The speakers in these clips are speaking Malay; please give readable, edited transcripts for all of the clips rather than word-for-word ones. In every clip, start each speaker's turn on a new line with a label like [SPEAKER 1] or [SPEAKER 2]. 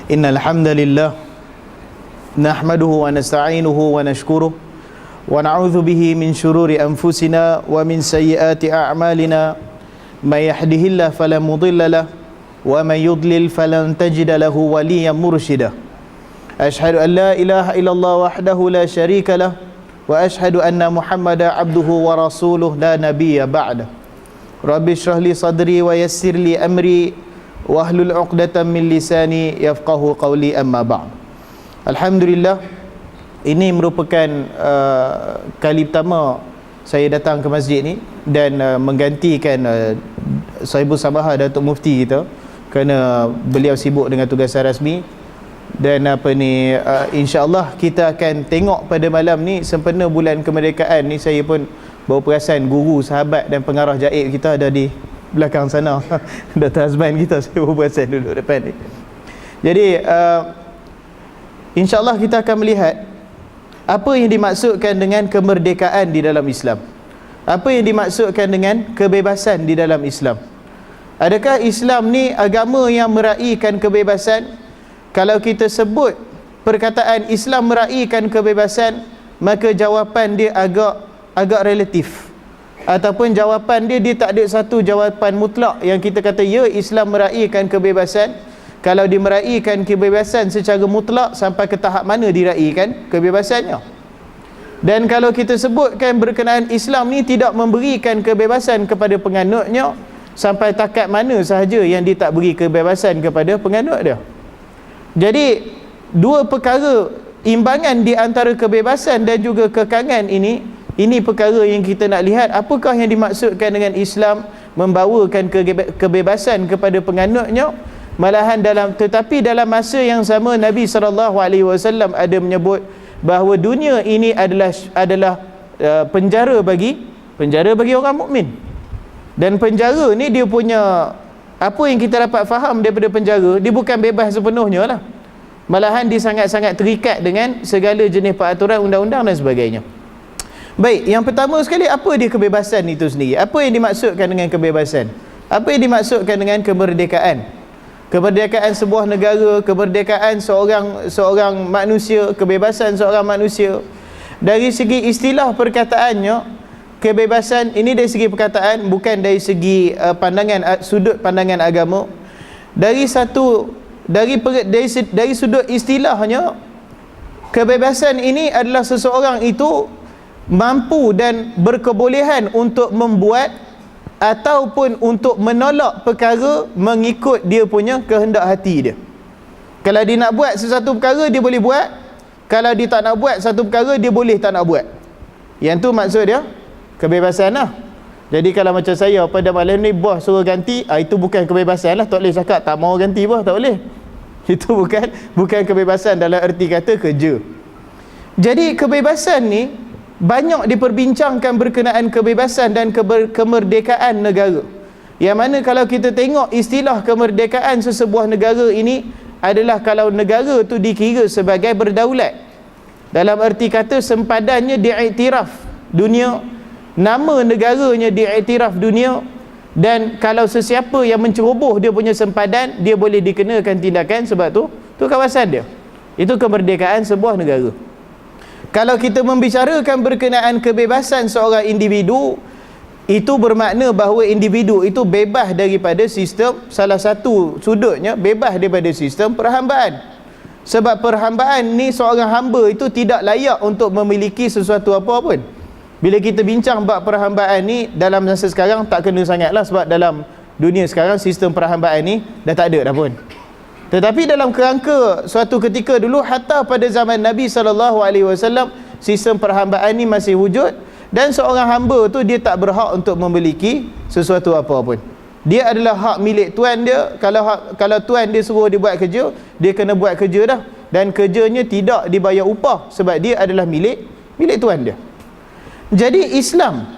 [SPEAKER 1] Innal hamdalillah nahmaduhu wa nasta'inuhu wa nashkuruh wa na'udzu bihi min shururi anfusina wa min sayyiati a'malina may yahdihillahu fala mudilla lahu wa may yudlil falan tajida lahu waliyyan mursyida. Ashhadu an la ilaha illallah wahdahu la syarika lah wa ashhadu anna Muhammadan abduhu wa rasuluh la nabiyya ba'da. Rabbi shrah li sadri wa yassir li amri wahlul 'uqdatam min lisani yafqahu qawli, amma ba'd. Alhamdulillah, ini merupakan kali pertama saya datang ke masjid ni dan menggantikan Sahibul Sabahah Datuk Mufti kita, kerana beliau sibuk dengan tugasan rasmi. Dan insya-Allah kita akan tengok pada malam ni sempena bulan kemerdekaan ni. Saya pun baru perasan guru, sahabat dan pengarah jaib kita ada di belakang sana. Dr. Azman kita, saya baru perasan duduk depan ni. Jadi insya-Allah kita akan melihat apa yang dimaksudkan dengan kemerdekaan di dalam Islam. Apa yang dimaksudkan dengan kebebasan di dalam Islam. Adakah Islam ni agama yang meraihkan kebebasan? Kalau kita sebut perkataan Islam meraihkan kebebasan, maka jawapan dia agak relatif, ataupun jawapan dia tak ada satu jawapan mutlak yang kita kata ya, Islam meraihkan kebebasan. Kalau dia meraihkan kebebasan secara mutlak, sampai ke tahap mana diraihkan kebebasannya? Dan kalau kita sebutkan berkenaan Islam ni tidak memberikan kebebasan kepada penganutnya, sampai takat mana sahaja yang dia tak beri kebebasan kepada penganut dia. Jadi dua perkara, imbangan di antara kebebasan dan juga kekangan ini perkara yang kita nak lihat. Apakah yang dimaksudkan dengan Islam membawakan kebebasan kepada penganutnya? Malahan tetapi dalam masa yang sama Nabi SAW ada menyebut bahawa dunia ini adalah penjara bagi orang mukmin. Dan penjara ni dia punya, apa yang kita dapat faham daripada penjara, dia bukan bebas sepenuhnya lah. Malahan dia sangat-sangat terikat dengan segala jenis peraturan, undang-undang dan sebagainya. Baik, yang pertama sekali, apa dia kebebasan itu sendiri? Apa yang dimaksudkan dengan kebebasan? Apa yang dimaksudkan dengan kemerdekaan? Kemerdekaan sebuah negara, kemerdekaan seorang manusia, kebebasan seorang manusia. Dari segi istilah perkataannya, kebebasan ini dari segi perkataan, bukan dari segi sudut pandangan agama. Dari sudut istilahnya, kebebasan ini adalah seseorang itu mampu dan berkebolehan untuk membuat ataupun untuk menolak perkara mengikut dia punya kehendak hati dia. Kalau dia nak buat sesuatu perkara, dia boleh buat. Kalau dia tak nak buat satu perkara, dia boleh tak nak buat. Yang tu maksud dia kebebasan lah. Jadi kalau macam saya pada malam ni bos suruh ganti, itu bukan kebebasan lah. Tak boleh cakap tak mau ganti bos, tak boleh. Itu bukan kebebasan dalam erti kata kerja. Jadi kebebasan ni banyak diperbincangkan berkenaan kebebasan dan kemerdekaan negara. Yang mana kalau kita tengok istilah kemerdekaan sesebuah negara ini adalah kalau negara tu dikira sebagai berdaulat. Dalam erti kata sempadannya diiktiraf dunia, nama negaranya diiktiraf dunia, dan kalau sesiapa yang menceroboh dia punya sempadan, dia boleh dikenakan tindakan. Sebab tu kawasan dia. Itu kemerdekaan sebuah negara. Kalau kita membicarakan berkenaan kebebasan seorang individu, itu bermakna bahawa individu itu bebas daripada sistem, salah satu sudutnya bebas daripada sistem perhambaan. Sebab perhambaan ni, seorang hamba itu tidak layak untuk memiliki sesuatu apa pun. Bila kita bincang bab perhambaan ni dalam masa sekarang tak kena sangat lah, sebab dalam dunia sekarang sistem perhambaan ni dah tak ada dah pun. Tetapi dalam kerangka suatu ketika dulu, hatta pada zaman Nabi SAW, sistem perhambaan ni masih wujud. Dan seorang hamba tu dia tak berhak untuk memiliki sesuatu apa pun. Dia adalah hak milik tuan dia. Kalau tuan dia suruh dia buat kerja, dia kena buat kerja dah. Dan kerjanya tidak dibayar upah, sebab dia adalah milik tuan dia. Jadi Islam,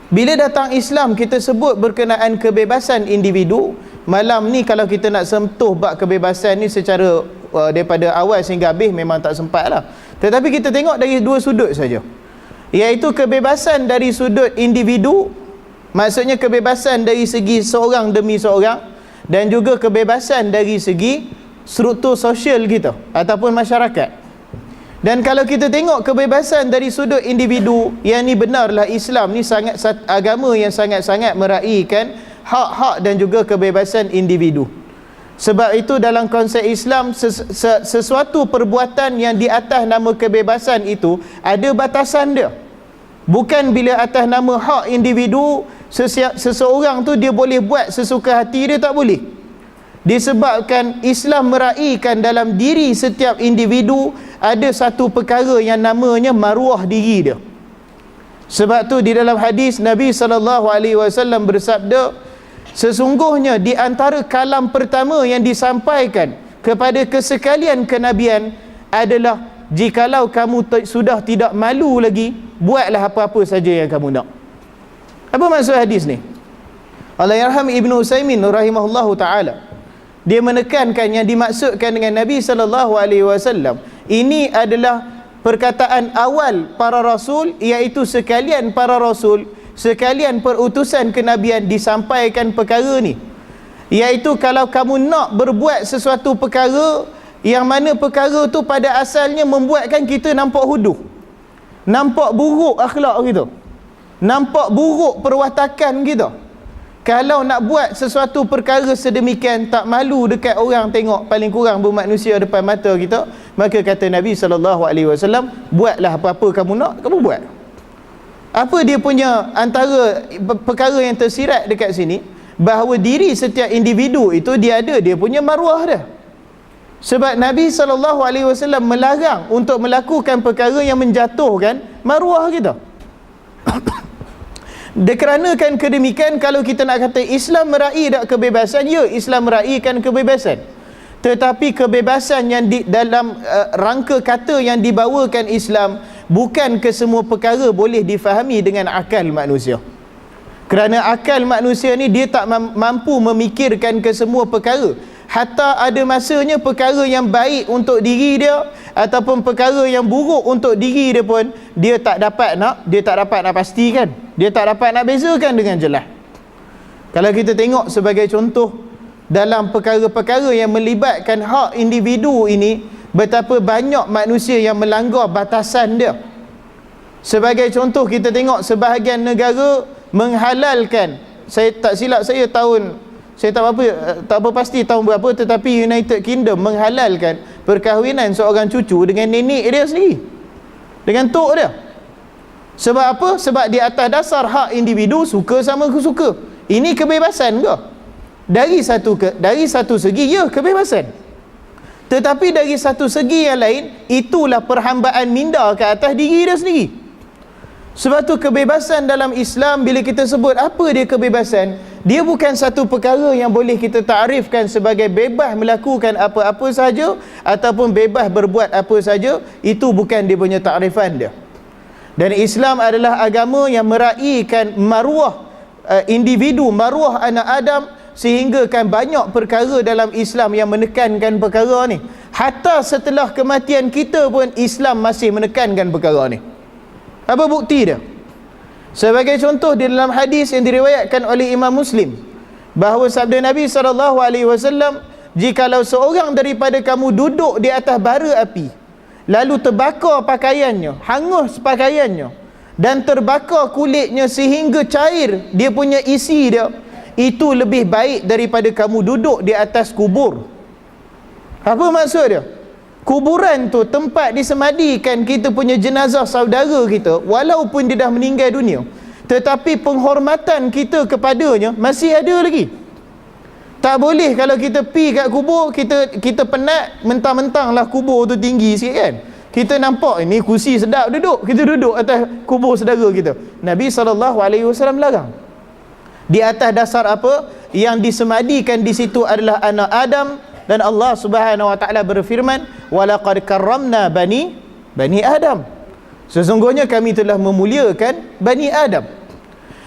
[SPEAKER 1] bila datang Islam, kita sebut berkenaan kebebasan individu. Malam ni kalau kita nak sentuh bab kebebasan ni secara daripada awal sehingga habis memang tak sempat lah. Tetapi kita tengok dari dua sudut saja, iaitu kebebasan dari sudut individu, maksudnya kebebasan dari segi seorang demi seorang, dan juga kebebasan dari segi struktur sosial kita ataupun masyarakat. Dan kalau kita tengok kebebasan dari sudut individu, yang ni benarlah Islam ni sangat agama yang sangat-sangat meraihkan hak-hak dan juga kebebasan individu. Sebab itu dalam konsep Islam, sesuatu perbuatan yang di atas nama kebebasan itu ada batasan dia. Bukan bila atas nama hak individu, seseorang tu dia boleh buat sesuka hati dia, tak boleh. Disebabkan Islam meraihkan dalam diri setiap individu ada satu perkara yang namanya maruah diri dia. Sebab tu di dalam hadis Nabi SAW bersabda, sesungguhnya di antara kalam pertama yang disampaikan kepada kesekalian kenabian adalah, jikalau kamu sudah tidak malu lagi, buatlah apa-apa saja yang kamu nak. Apa maksud hadis ni? Allahyarham Ibnu Utsaimin rahimahullahu taala, dia menekankan yang dimaksudkan dengan Nabi SAW ini adalah perkataan awal para rasul, iaitu sekalian para rasul, sekalian perutusan kenabian disampaikan perkara ni, iaitu kalau kamu nak berbuat sesuatu perkara yang mana perkara tu pada asalnya membuatkan kita nampak huduh, nampak buruk akhlak kita, nampak buruk perwatakan kita, kalau nak buat sesuatu perkara sedemikian tak malu dekat orang tengok, paling kurang bermanusia depan mata kita, maka kata Nabi SAW, buatlah apa-apa kamu nak, kamu buat. Apa dia punya antara perkara yang tersirat dekat sini, bahawa diri setiap individu itu dia ada dia punya maruah dia. Sebab Nabi SAW melarang untuk melakukan perkara yang menjatuhkan maruah kita. Dikarenakan kedemikian, kalau kita nak kata Islam meraih tak kebebasan, ya, Islam meraihkan kebebasan. Tetapi kebebasan yang dalam rangka kata yang dibawakan Islam, bukan ke semua perkara boleh difahami dengan akal manusia. Kerana akal manusia ni dia tak mampu memikirkan ke semua perkara. Hatta ada masanya perkara yang baik untuk diri dia ataupun perkara yang buruk untuk diri dia pun dia tak dapat nak pastikan, dia tak dapat nak bezakan dengan jelas. Kalau kita tengok sebagai contoh dalam perkara-perkara yang melibatkan hak individu ini, betapa banyak manusia yang melanggar batasan dia. Sebagai contoh, kita tengok sebahagian negara menghalalkan, saya tak silap saya tak apa pasti tahun berapa, tetapi United Kingdom menghalalkan perkahwinan seorang cucu dengan nenek dia sendiri, dengan tok dia. Sebab apa? Sebab di atas dasar hak individu, suka sama suka. Ini kebebasan ke? Dari satu segi, ya, kebebasan. Tetapi dari satu segi yang lain, itulah perhambaan minda ke atas diri dia sendiri. Sebab tu kebebasan dalam Islam, bila kita sebut apa dia kebebasan, dia bukan satu perkara yang boleh kita takrifkan sebagai bebas melakukan apa-apa saja ataupun bebas berbuat apa saja. Itu bukan dia punya takrifan dia. Dan Islam adalah agama yang meraihkan maruah individu, maruah anak Adam, sehingga kan banyak perkara dalam Islam yang menekankan perkara ni. Hatta setelah kematian kita pun Islam masih menekankan perkara ni. Apa bukti dia? Sebagai contoh, di dalam hadis yang diriwayatkan oleh Imam Muslim, bahawa sabda Nabi SAW, jikalau seorang daripada kamu duduk di atas bara api, lalu terbakar pakaiannya, hangus pakaiannya, dan terbakar kulitnya sehingga cair dia punya isi dia, itu lebih baik daripada kamu duduk di atas kubur. Apa maksud dia? Kuburan tu tempat disemadikan kita punya jenazah saudara kita, walaupun dia dah meninggal dunia, tetapi penghormatan kita kepadanya masih ada lagi. Tak boleh kalau kita pi kat kubur, kita penat, mentang-mentang lah kubur tu tinggi sikit kan, kita nampak ini kursi sedap duduk, kita duduk atas kubur saudara kita. Nabi SAW larang. Di atas dasar apa? Yang disemadikan di situ adalah anak Adam. Dan Allah Subhanahu wa taala berfirman, walaqad karramna bani Adam, sesungguhnya kami telah memuliakan Bani Adam.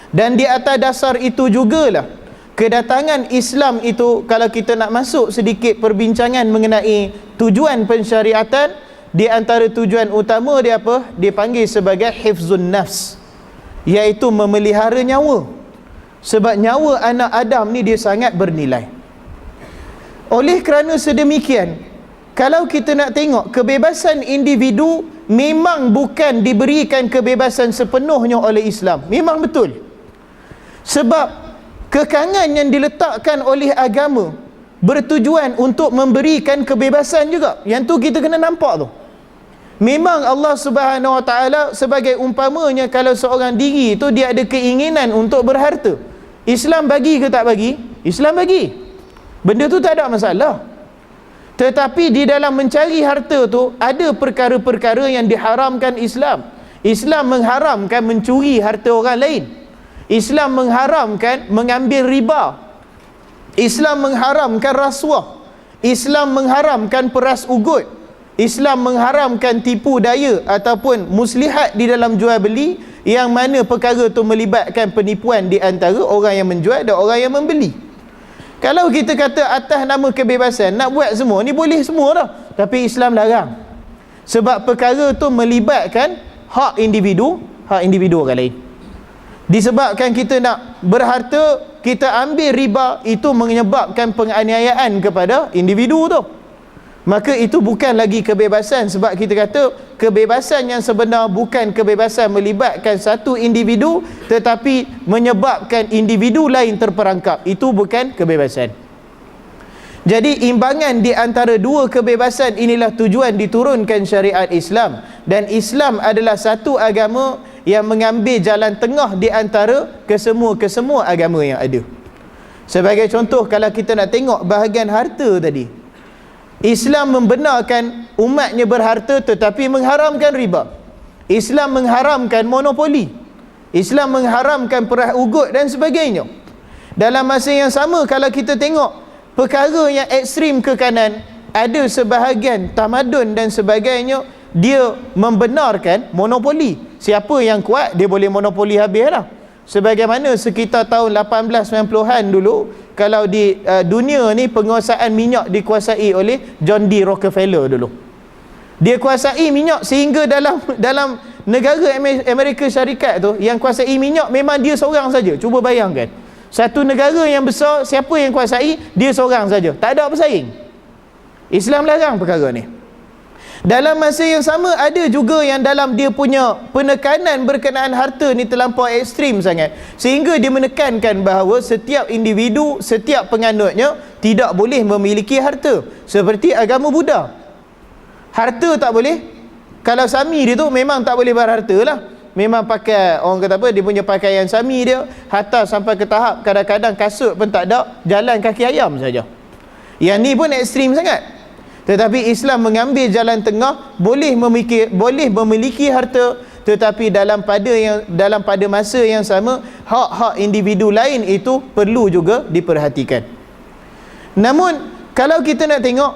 [SPEAKER 1] Dan di atas dasar itu jugalah kedatangan Islam itu, kalau kita nak masuk sedikit perbincangan mengenai tujuan pensyariatan, di antara tujuan utama dia apa? Dipanggil sebagai hifzun nafs, iaitu memelihara nyawa. Sebab nyawa anak Adam ni dia sangat bernilai. Oleh kerana sedemikian, kalau kita nak tengok kebebasan individu memang bukan diberikan kebebasan sepenuhnya oleh Islam. Memang betul. Sebab kekangan yang diletakkan oleh agama bertujuan untuk memberikan kebebasan juga. Yang tu kita kena nampak tu. Memang Allah Subhanahu Wa Taala sebagai umpamanya, kalau seorang diri tu dia ada keinginan untuk berharta, Islam bagi ke tak bagi? Islam bagi. Benda tu tak ada masalah. Tetapi di dalam mencari harta tu ada perkara-perkara yang diharamkan Islam. Islam mengharamkan mencuri harta orang lain. Islam mengharamkan mengambil riba. Islam mengharamkan rasuah. Islam mengharamkan peras ugut. Islam mengharamkan tipu daya ataupun muslihat di dalam jual beli, yang mana perkara tu melibatkan penipuan di antara orang yang menjual dan orang yang membeli. Kalau kita kata atas nama kebebasan nak buat semua ni, boleh semua dah, tapi Islam larang. Sebab perkara tu melibatkan hak individu orang lain. Disebabkan kita nak berharta, kita ambil riba, itu menyebabkan penganiayaan kepada individu tu. Maka itu bukan lagi kebebasan. Sebab kita kata kebebasan yang sebenar bukan kebebasan melibatkan satu individu, tetapi menyebabkan individu lain terperangkap. Itu bukan kebebasan. Jadi imbangan di antara dua kebebasan inilah tujuan diturunkan syariat Islam. Dan Islam adalah satu agama yang mengambil jalan tengah di antara kesemua agama yang ada. Sebagai contoh, kalau kita nak tengok bahagian harta tadi, Islam membenarkan umatnya berharta tetapi mengharamkan riba. Islam mengharamkan monopoli. Islam mengharamkan perah ugut dan sebagainya. Dalam masa yang sama, kalau kita tengok perkara yang ekstrim ke kanan, ada sebahagian tamadun dan sebagainya, dia membenarkan monopoli. Siapa yang kuat, dia boleh monopoli habis lah. Sebagaimana sekitar tahun 1890-an dulu, kalau di dunia ni penguasaan minyak dikuasai oleh John D. Rockefeller dulu. Dia kuasai minyak sehingga dalam negara Amerika Syarikat tu, yang kuasai minyak memang dia seorang saja. Cuba bayangkan, satu negara yang besar, siapa yang kuasai? Dia seorang saja, tak ada pesaing. Islam larang perkara ni. Dalam masa yang sama, ada juga yang dalam dia punya penekanan berkenaan harta ni terlampau ekstrim sangat, sehingga dia menekankan bahawa setiap individu, setiap penganutnya tidak boleh memiliki harta. Seperti agama Buddha, harta tak boleh. Kalau sami dia tu memang tak boleh berharta lah. Memang pakai, orang kata apa, dia punya pakaian sami dia, hatta sampai ke tahap kadang-kadang kasut pun tak ada, jalan kaki ayam saja. Yang ni pun ekstrim sangat. Tetapi Islam mengambil jalan tengah, boleh memiliki harta, tetapi dalam pada masa yang sama, hak-hak individu lain itu perlu juga diperhatikan. Namun kalau kita nak tengok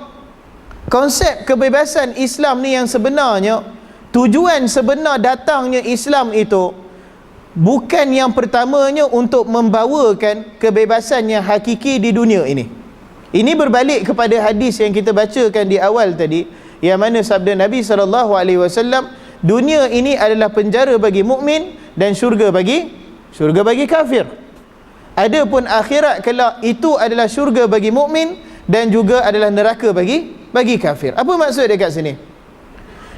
[SPEAKER 1] konsep kebebasan Islam ni yang sebenarnya, tujuan sebenar datangnya Islam itu bukan yang pertamanya untuk membawakan kebebasan yang hakiki di dunia ini. Ini berbalik kepada hadis yang kita bacakan di awal tadi, yang mana sabda Nabi SAW, dunia ini adalah penjara bagi mukmin dan syurga bagi kafir. Adapun akhirat kelak itu adalah syurga bagi mukmin dan juga adalah neraka bagi kafir. Apa maksud dekat sini?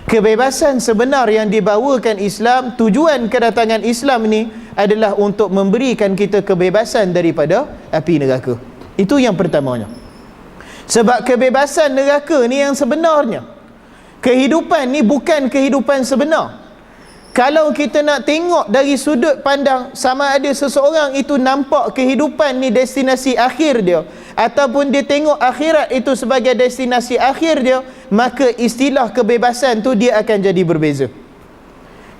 [SPEAKER 1] Kebebasan sebenar yang dibawakan Islam, tujuan kedatangan Islam ini adalah untuk memberikan kita kebebasan daripada api neraka. Itu yang pertamanya. Sebab kebebasan neraka ni yang sebenarnya. Kehidupan ni bukan kehidupan sebenar. Kalau kita nak tengok dari sudut pandang sama ada seseorang itu nampak kehidupan ni destinasi akhir dia, ataupun dia tengok akhirat itu sebagai destinasi akhir dia, maka istilah kebebasan tu dia akan jadi berbeza.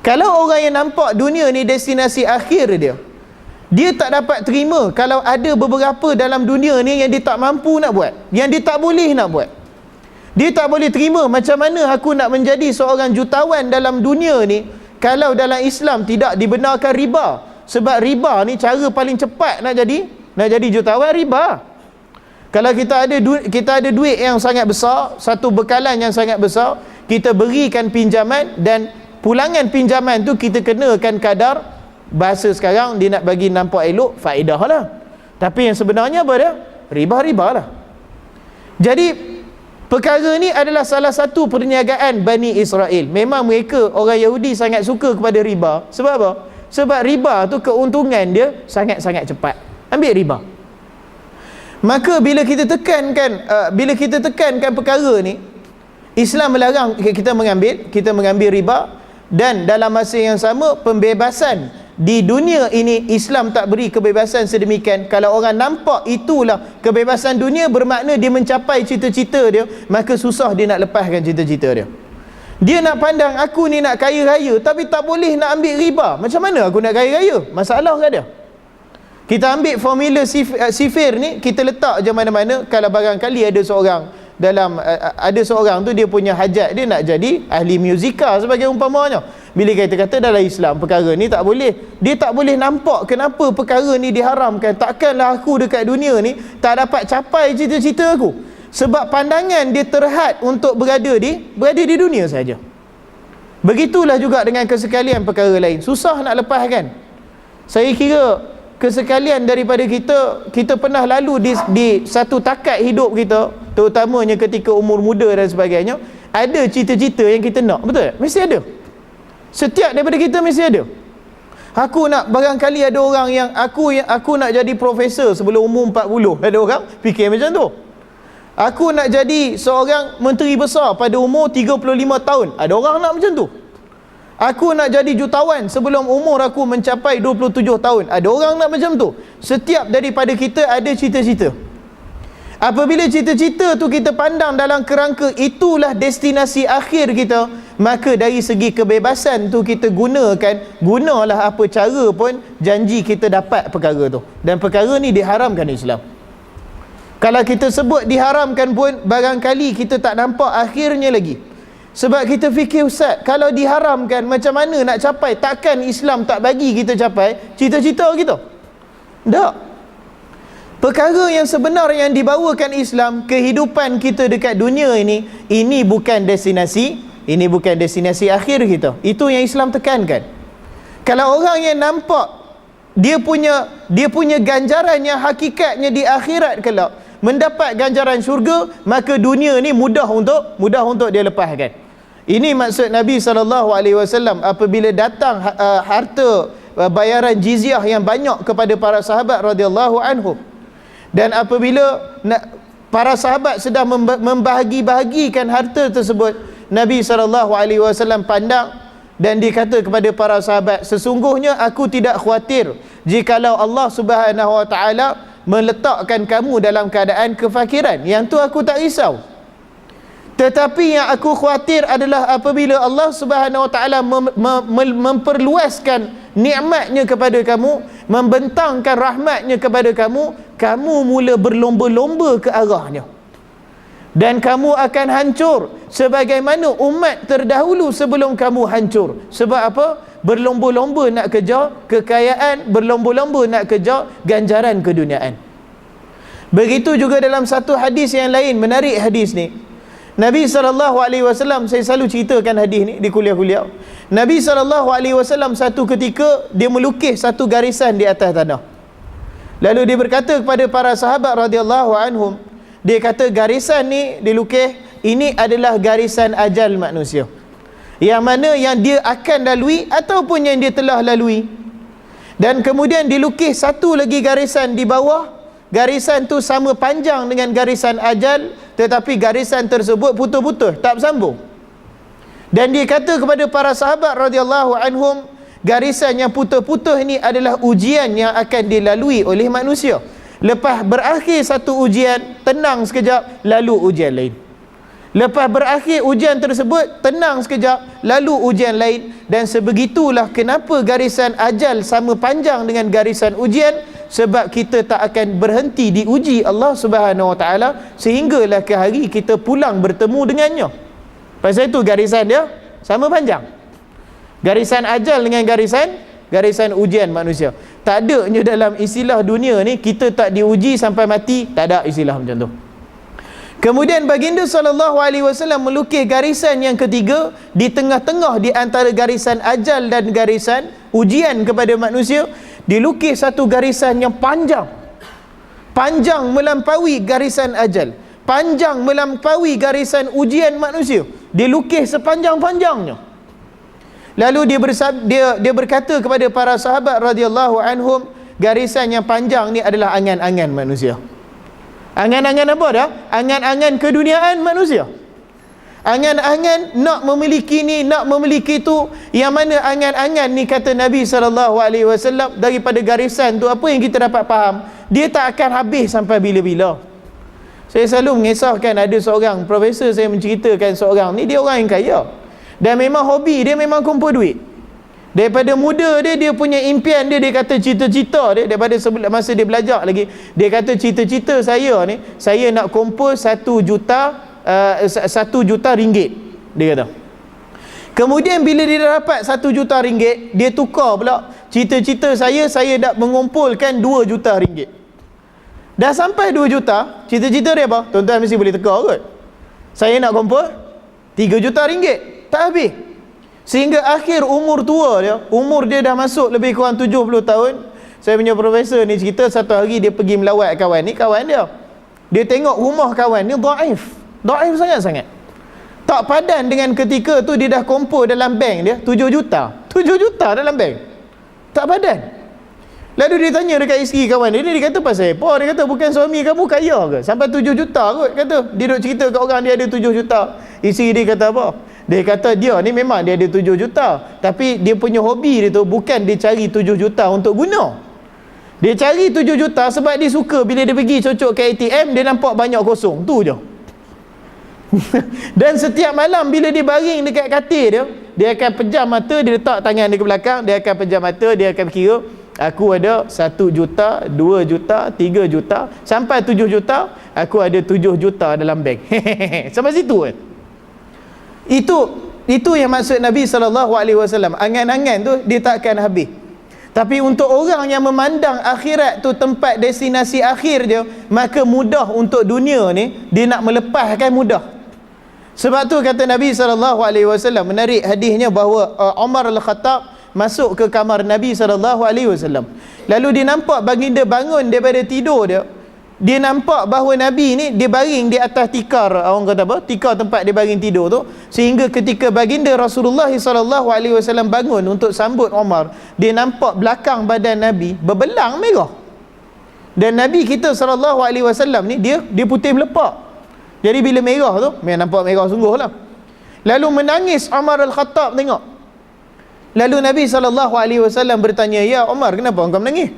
[SPEAKER 1] Kalau orang yang nampak dunia ni destinasi akhir dia tak dapat terima kalau ada beberapa dalam dunia ni yang dia tak mampu nak buat, yang dia tak boleh nak buat. Dia tak boleh terima, macam mana aku nak menjadi seorang jutawan dalam dunia ni kalau dalam Islam tidak dibenarkan riba. Sebab riba ni cara paling cepat nak jadi jutawan, riba. Kalau kita ada duit yang sangat besar, satu bekalan yang sangat besar, kita berikan pinjaman dan pulangan pinjaman tu kita kenakan kadar, bahasa sekarang dia nak bagi nampak elok, faedah lah. Tapi yang sebenarnya apa dia? Riba lah. Jadi perkara ni adalah salah satu perniagaan Bani Israel. Memang mereka orang Yahudi sangat suka kepada riba. Sebab apa? Sebab riba tu keuntungan dia sangat-sangat cepat. Ambil riba. Maka bila kita tekankan perkara ni, Islam melarang kita mengambil riba, dan dalam masa yang sama pembebasan di dunia ini Islam tak beri kebebasan sedemikian. Kalau orang nampak itulah kebebasan dunia, bermakna dia mencapai cita-cita dia, maka susah dia nak lepaskan cita-cita dia. Dia nak pandang aku ni nak kaya raya tapi tak boleh nak ambil riba. Macam mana aku nak kaya raya? Masalah ke dia? Kita ambil formula sifir ni, kita letak je mana-mana. Kalau barangkali ada seorang tu dia punya hajat, dia nak jadi ahli muzika sebagai umpamanya. Bila kita kata dalam Islam perkara ni tak boleh, dia tak boleh nampak kenapa perkara ni diharamkan. Takkanlah aku dekat dunia ni tak dapat capai cita-cita aku, sebab pandangan dia terhad untuk berada di dunia saja. Begitulah juga dengan kesekalian perkara lain, susah nak lepaskan. Saya kira kesekalian daripada kita pernah lalu di satu takat hidup kita, terutamanya ketika umur muda dan sebagainya, ada cita-cita yang kita nak, betul tak? Mesti ada. Setiap daripada kita mesti ada. Aku nak, barangkali ada orang yang aku nak jadi profesor sebelum umur 40. Ada orang fikir macam tu. Aku nak jadi seorang menteri besar pada umur 35 tahun. Ada orang nak macam tu. Aku nak jadi jutawan sebelum umur aku mencapai 27 tahun. Ada orang nak macam tu. Setiap daripada kita ada cita-cita. Apabila cita-cita tu kita pandang dalam kerangka itulah destinasi akhir kita, maka dari segi kebebasan tu kita gunalah apa cara pun, janji kita dapat perkara tu. Dan perkara ni diharamkan Islam. Kalau kita sebut diharamkan pun, barangkali kita tak nampak akhirnya lagi. Sebab kita fikir, Ustaz, kalau diharamkan macam mana nak capai? Takkan Islam tak bagi kita capai cita-cita kita? Tak. Perkara yang sebenar yang dibawakan Islam, kehidupan kita dekat dunia ini bukan destinasi, ini bukan destinasi akhir kita. Itu yang Islam tekankan. Kalau orang yang nampak dia punya ganjaran yang hakikatnya di akhirat kelak, mendapat ganjaran syurga, maka dunia ni mudah untuk dia lepaskan. Ini maksud Nabi SAW apabila datang harta bayaran jizyah yang banyak kepada para sahabat radhiyallahu anhum. Dan apabila para sahabat sedang membahagi-bahagikan harta tersebut, Nabi SAW pandang dan dia kata kepada para sahabat, sesungguhnya aku tidak khawatir jikalau Allah Subhanahu Wa Taala meletakkan kamu dalam keadaan kefakiran. Yang tu aku tak risau. Tetapi yang aku khawatir adalah apabila Allah Subhanahu Wa Taala memperluaskan nikmatnya kepada kamu, membentangkan rahmatnya kepada kamu, kamu mula berlomba-lomba ke arahnya, dan kamu akan hancur sebagaimana umat terdahulu sebelum kamu hancur. Sebab apa? Berlomba-lomba nak kejar kekayaan, berlomba-lomba nak kejar ganjaran keduniaan. Begitu juga dalam satu hadis yang lain, menarik hadis ni. Nabi SAW, saya selalu ceritakan hadis ni di kuliah-kuliah. Nabi SAW satu ketika dia melukis satu garisan di atas tanah. Lalu dia berkata kepada para sahabat radhiyallahu anhum, dia kata garisan ni dilukis, ini adalah garisan ajal manusia, yang mana yang dia akan lalui ataupun yang dia telah lalui. Dan kemudian dilukis satu lagi garisan di bawah. Garisan tu sama panjang dengan garisan ajal, tetapi garisan tersebut putus-putus, tak bersambung. Dan dia kata kepada para sahabat radhiyallahu anhum, garisan yang putus-putus ini adalah ujian yang akan dilalui oleh manusia. Lepas berakhir satu ujian, tenang sekejap, lalu ujian lain. Lepas berakhir ujian tersebut, tenang sekejap, lalu ujian lain. Dan sebegitulah kenapa garisan ajal sama panjang dengan garisan ujian, sebab kita tak akan berhenti diuji Allah Subhanahu Wa Taala sehinggalah ke hari kita pulang bertemu dengannya. Pasal itu garisan dia sama panjang. Garisan ajal dengan garisan ujian manusia. Tak adanya dalam istilah dunia ni kita tak diuji sampai mati, tak ada istilah macam tu. Kemudian baginda SAW melukis garisan yang ketiga di tengah-tengah di antara garisan ajal dan garisan ujian kepada manusia. Dilukis satu garisan yang panjang melampaui garisan ajal, panjang melampaui garisan ujian manusia. Dia lukis sepanjang-panjangnya. Lalu dia berkata kepada para sahabat radhiyallahu anhum, garisan yang panjang ni adalah angan-angan manusia. Angan-angan apa dah? Angan-angan keduniaan manusia. Angan-angan nak memiliki ni, nak memiliki tu. Yang mana angan-angan ni, kata Nabi SAW, daripada garisan tu, apa yang kita dapat faham, dia tak akan habis sampai bila-bila. Saya selalu mengisahkan, ada seorang profesor saya menceritakan seorang ni, dia orang yang kaya. Dan memang hobi dia memang kumpul duit. Daripada muda dia punya impian dia kata cita-cita dia, daripada masa dia belajar lagi, dia kata cita-cita saya ni, saya nak kumpul 1 juta ringgit, dia kata. Kemudian bila dia dah dapat 1 juta ringgit, dia tukar pula, cita-cita saya nak mengumpulkan 2 juta ringgit. Dah sampai 2 juta, cita-cita dia apa? Tuan-tuan mesti boleh teka kot. Saya nak kumpul 3 juta ringgit, tak habis. Sehingga akhir umur tua dia, umur dia dah masuk lebih kurang 70 tahun. Saya punya profesor ni cerita, satu hari dia pergi melawat kawan ni, kawan dia, dia tengok rumah kawan ni dhaif sangat-sangat, tak padan dengan ketika tu dia dah kumpul dalam bank dia 7 juta dalam bank, tak padan. Lalu dia tanya dekat isteri kawan dia kata pasal apa? Dia kata bukan suami kamu kaya ke sampai 7 juta kot, kata. Dia duk cerita kat orang dia ada 7 juta. Isteri dia kata apa? Dia kata dia ni memang dia ada 7 juta, tapi dia punya hobi dia tu bukan dia cari 7 juta untuk guna. Dia cari 7 juta sebab dia suka bila dia pergi cocok ke ATM, dia nampak banyak kosong, tu je. Dan setiap malam bila dia baring dekat katil dia akan pejam mata, dia letak tangan dia ke belakang, dia akan pejam mata, dia akan kira, aku ada 1 juta, 2 juta, 3 juta, sampai 7 juta, aku ada 7 juta dalam bank. Sampai situ kan. Itu yang maksud Nabi SAW. Angan-angan tu dia tak akan habis. Tapi untuk orang yang memandang akhirat tu tempat destinasi akhir dia, maka mudah untuk dunia ni, dia nak melepaskan mudah. Sebab tu kata Nabi SAW, menarik hadisnya bahawa Umar Al-Khattab masuk ke kamar Nabi SAW. Lalu dia nampak baginda bangun daripada tidur dia. Dia nampak bahawa Nabi ni dia baring di atas tikar, orang kata apa? Tikar tempat dia baring tidur tu. Sehingga ketika baginda Rasulullah SAW bangun untuk sambut Umar, dia nampak belakang badan Nabi berbelang merah. Dan Nabi kita SAW ni dia putih melepak. Jadi bila merah tu, memang nampak merah sungguh lah. Lalu menangis Umar Al-Khattab tengok. Lalu Nabi SAW bertanya, ya Umar, kenapa engkau menangis?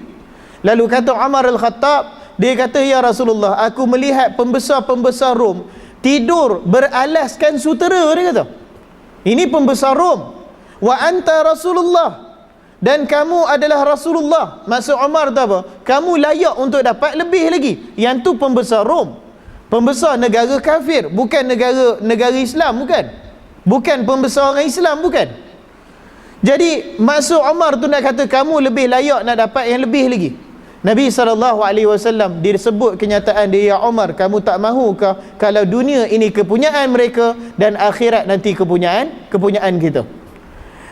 [SPEAKER 1] Lalu kata Umar Al-Khattab, dia kata, ya Rasulullah, aku melihat pembesar-pembesar Rom tidur beralaskan sutera, dia kata. Ini pembesar Rom. Wa anta Rasulullah, dan kamu adalah Rasulullah. Maksud Umar tu apa? Kamu layak untuk dapat lebih lagi. Yang tu pembesar Rom, pembesar negara kafir, bukan negara Islam, bukan pembesar orang Islam, bukan. Jadi maksud Umar tu nak kata kamu lebih layak nak dapat yang lebih lagi. Nabi SAW dia sebut kenyataan dia, ya Umar, kamu tak mahukah kalau dunia ini kepunyaan mereka dan akhirat nanti kepunyaan kita.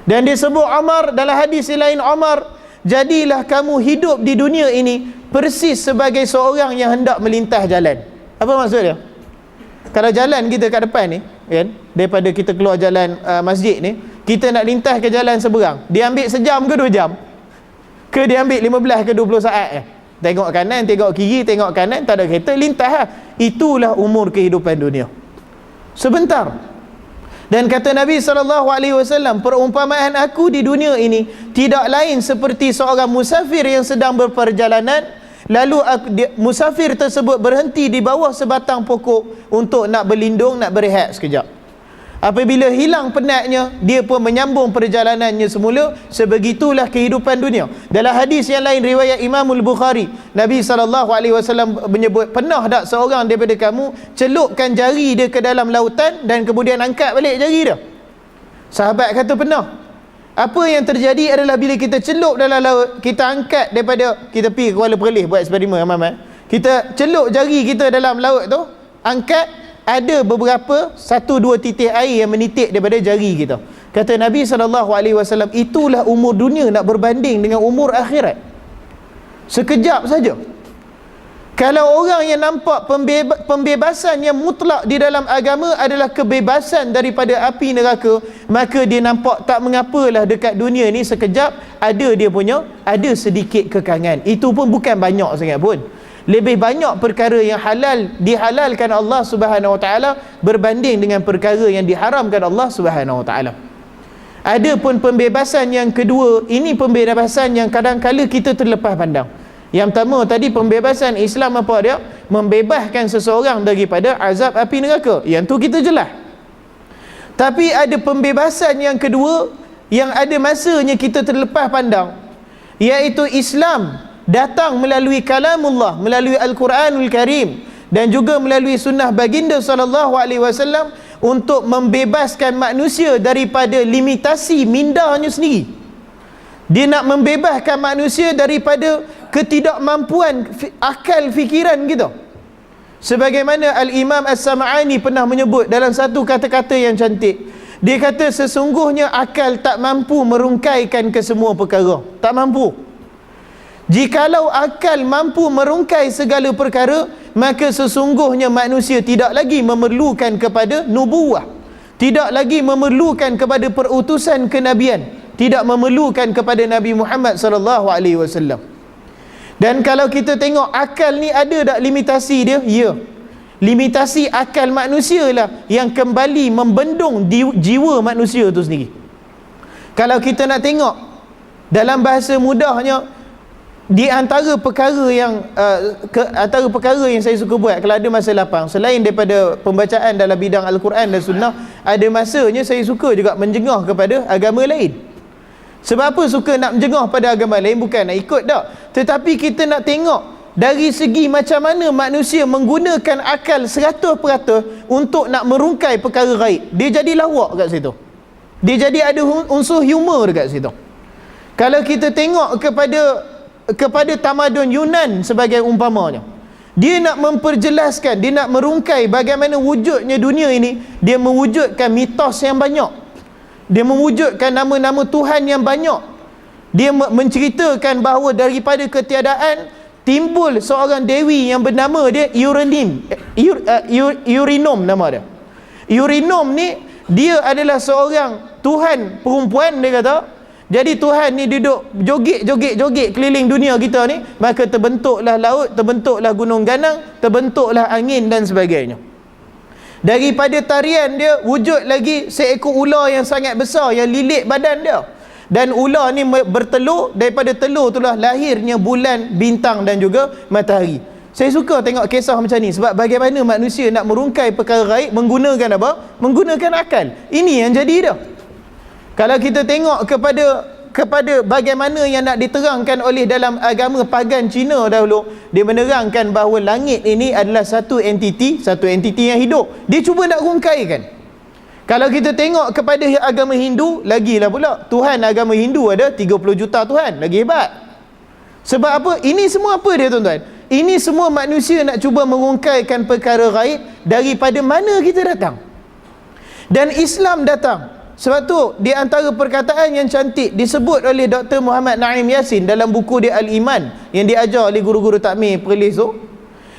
[SPEAKER 1] Dan dia sebut Umar dalam hadis lain, Umar, jadilah kamu hidup di dunia ini persis sebagai seorang yang hendak melintas jalan. Apa maksud dia? Kalau jalan kita kat depan ni kan, daripada kita keluar jalan masjid ni, kita nak lintas ke jalan seberang, dia ambil sejam ke 2 jam? Ke dia ambil 15 ke 20 saat tengok kanan, tengok kiri, tengok kanan, tak ada kereta, lintas lah. Itulah umur kehidupan dunia, sebentar. Dan kata Nabi SAW, perumpamaan aku di dunia ini tidak lain seperti seorang musafir yang sedang berperjalanan, lalu musafir tersebut berhenti di bawah sebatang pokok untuk nak berlindung, nak berehat sekejap. Apabila hilang penatnya, dia pun menyambung perjalanannya semula. Sebegitulah kehidupan dunia. Dalam hadis yang lain riwayat Imam Al-Bukhari, Nabi SAW menyebut, pernah tak seorang daripada kamu celupkan jari dia ke dalam lautan dan kemudian angkat balik jari dia? Sahabat kata pernah. Apa yang terjadi adalah bila kita celup dalam laut, kita angkat daripada, kita pergi ke Kuala Perlis buat eksperimen, kita celup jari kita dalam laut tu, angkat, ada beberapa 1-2 titik air yang menitik daripada jari kita. Kata Nabi SAW, itulah umur dunia nak berbanding dengan umur akhirat. Sekejap saja. Kalau orang yang nampak pembebasan yang mutlak di dalam agama adalah kebebasan daripada api neraka, maka dia nampak tak mengapalah dekat dunia ni sekejap ada sedikit kekangan. Itu pun bukan banyak sangat pun. Lebih banyak perkara yang halal dihalalkan Allah Subhanahu Wa Taala berbanding dengan perkara yang diharamkan Allah Subhanahu Wa Taala. Ada pun pembebasan yang kedua, ini pembebasan yang kadang-kala kita terlepas pandang. Yang pertama tadi, pembebasan Islam apa dia? Membebaskan seseorang daripada azab api neraka. Yang tu kita jelas. Tapi ada pembebasan yang kedua yang ada masanya kita terlepas pandang, iaitu Islam datang melalui kalamullah, melalui Al-Quranul Karim, dan juga melalui sunnah baginda SAW untuk membebaskan manusia daripada limitasi mindanya sendiri. Dia nak membebaskan manusia daripada ketidakmampuan akal fikiran kita. Sebagaimana Al-Imam As-Sam'ani pernah menyebut dalam satu kata-kata yang cantik. Dia kata sesungguhnya akal tak mampu merungkaikan kesemua perkara. Tak mampu. Jikalau akal mampu merungkai segala perkara, maka sesungguhnya manusia tidak lagi memerlukan kepada nubuwah, tidak lagi memerlukan kepada perutusan kenabian, tidak memerlukan kepada Nabi Muhammad SAW. Dan kalau kita tengok akal ni ada tak limitasi dia? Ya. Limitasi akal manusia lah yang kembali membendung jiwa manusia tu sendiri. Kalau kita nak tengok dalam bahasa mudahnya, di antara perkara yang antara perkara yang saya suka buat kalau ada masa lapang, selain daripada pembacaan dalam bidang Al-Quran dan Sunnah, ada masanya saya suka juga menjengah kepada agama lain. Sebab apa suka nak menjengah pada agama lain? Bukan nak ikut tak, tetapi kita nak tengok dari segi macam mana manusia menggunakan akal 100% untuk nak merungkai perkara gaib. Dia jadi lawak kat situ, dia jadi ada unsur humor dekat situ. Kalau kita tengok kepada tamadun Yunan sebagai umpamanya, dia nak memperjelaskan, dia nak merungkai bagaimana wujudnya dunia ini. Dia mewujudkan mitos yang banyak, dia mewujudkan nama-nama Tuhan yang banyak. Dia menceritakan bahawa daripada ketiadaan timbul seorang dewi yang bernama dia Urinom nama dia. Urinom ni dia adalah seorang Tuhan perempuan, dia kata. Jadi Tuhan ni duduk joget keliling dunia kita ni, maka terbentuklah laut, terbentuklah gunung ganang, terbentuklah angin dan sebagainya. Daripada tarian dia wujud lagi seekor ular yang sangat besar yang lilit badan dia. Dan ular ni bertelur, daripada telur itulah lahirnya bulan, bintang dan juga matahari. Saya suka tengok kisah macam ni sebab bagaimana manusia nak merungkai perkara gaib menggunakan apa? Menggunakan akal. Ini yang jadi dah. Kalau kita tengok kepada bagaimana yang nak diterangkan oleh dalam agama pagan Cina dahulu, dia menerangkan bahawa langit ini adalah satu entiti yang hidup. Dia cuba nak rungkaikan. Kalau kita tengok kepada agama Hindu, lagilah pula Tuhan agama Hindu ada 30 juta Tuhan, lagi hebat. Sebab apa? Ini semua apa dia tuan-tuan? Ini semua manusia nak cuba merungkaikan perkara gaib daripada mana kita datang. Dan Islam datang. Sebab tu di antara perkataan yang cantik disebut oleh Dr. Muhammad Naim Yassin dalam buku dia Al-Iman yang diajar oleh guru-guru takmir Perlis tu,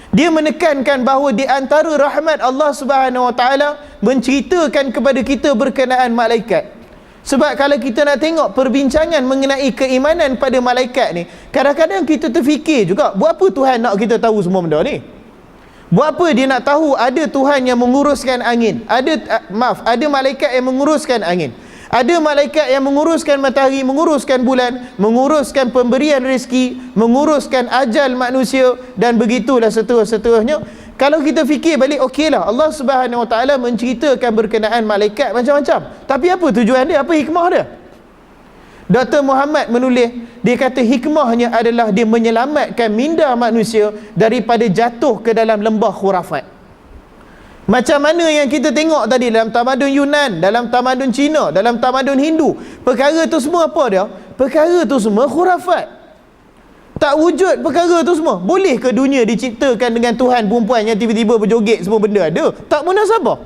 [SPEAKER 1] dia menekankan bahawa di antara rahmat Allah Subhanahu Wa Taala menceritakan kepada kita berkenaan malaikat. Sebab kalau kita nak tengok perbincangan mengenai keimanan pada malaikat ni, kadang-kadang kita terfikir juga, buat apa Tuhan nak kita tahu semua benda ni? Buat apa dia nak tahu ada Tuhan yang menguruskan angin, ada malaikat yang menguruskan angin, ada malaikat yang menguruskan matahari, menguruskan bulan, menguruskan pemberian rezeki, menguruskan ajal manusia dan begitulah seterusnya. Kalau kita fikir balik, okeylah Allah Subhanahu Wa Taala menceritakan berkenaan malaikat macam-macam, tapi apa tujuan dia, apa hikmah dia? Dr. Muhammad menulis, dia kata hikmahnya adalah dia menyelamatkan minda manusia daripada jatuh ke dalam lembah khurafat. Macam mana yang kita tengok tadi dalam tamadun Yunan, dalam tamadun Cina, dalam tamadun Hindu, perkara tu semua apa dia? Perkara tu semua khurafat. Tak wujud perkara tu semua. Boleh ke dunia diciptakan dengan Tuhan perempuan yang tiba-tiba berjoget semua benda ada? Tak munasabah.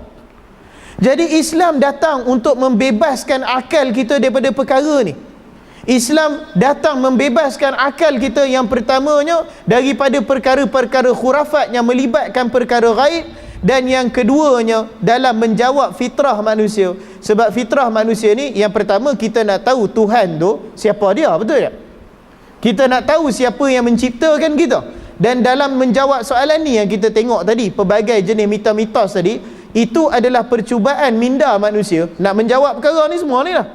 [SPEAKER 1] Jadi Islam datang untuk membebaskan akal kita daripada perkara ni. Islam datang membebaskan akal kita yang pertamanya daripada perkara-perkara khurafat yang melibatkan perkara gaib, dan yang keduanya dalam menjawab fitrah manusia. Sebab fitrah manusia ni, yang pertama kita nak tahu Tuhan tu siapa dia, betul tak? Kita nak tahu siapa yang menciptakan kita. Dan dalam menjawab soalan ni yang kita tengok tadi, pelbagai jenis mitos tadi, itu adalah percubaan minda manusia nak menjawab perkara ni semua ni lah.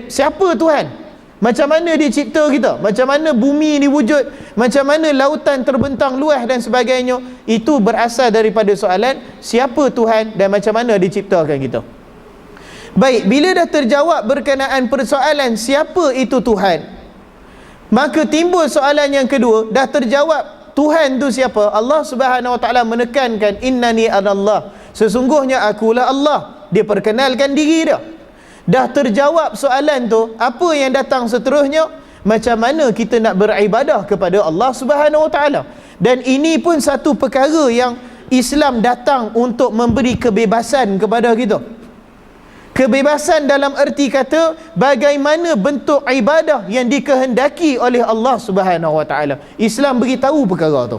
[SPEAKER 1] Siapa Tuhan? Macam mana dia cipta kita? Macam mana bumi ni wujud? Macam mana lautan terbentang luas dan sebagainya? Itu berasal daripada soalan siapa Tuhan dan macam mana diciptakan kita. Baik, bila dah terjawab berkenaan persoalan siapa itu Tuhan, maka timbul soalan yang kedua. Dah terjawab Tuhan tu siapa, Allah Subhanahu Wa Taala menekankan innani anallah, sesungguhnya akulah Allah. Dia perkenalkan diri dia. Dah terjawab soalan tu, apa yang datang seterusnya? Macam mana kita nak beribadah kepada Allah Subhanahu Wa Taala. Dan ini pun satu perkara yang Islam datang untuk memberi kebebasan kepada kita. Kebebasan dalam erti kata bagaimana bentuk ibadah yang dikehendaki oleh Allah Subhanahu Wa Taala. Islam beritahu perkara tu.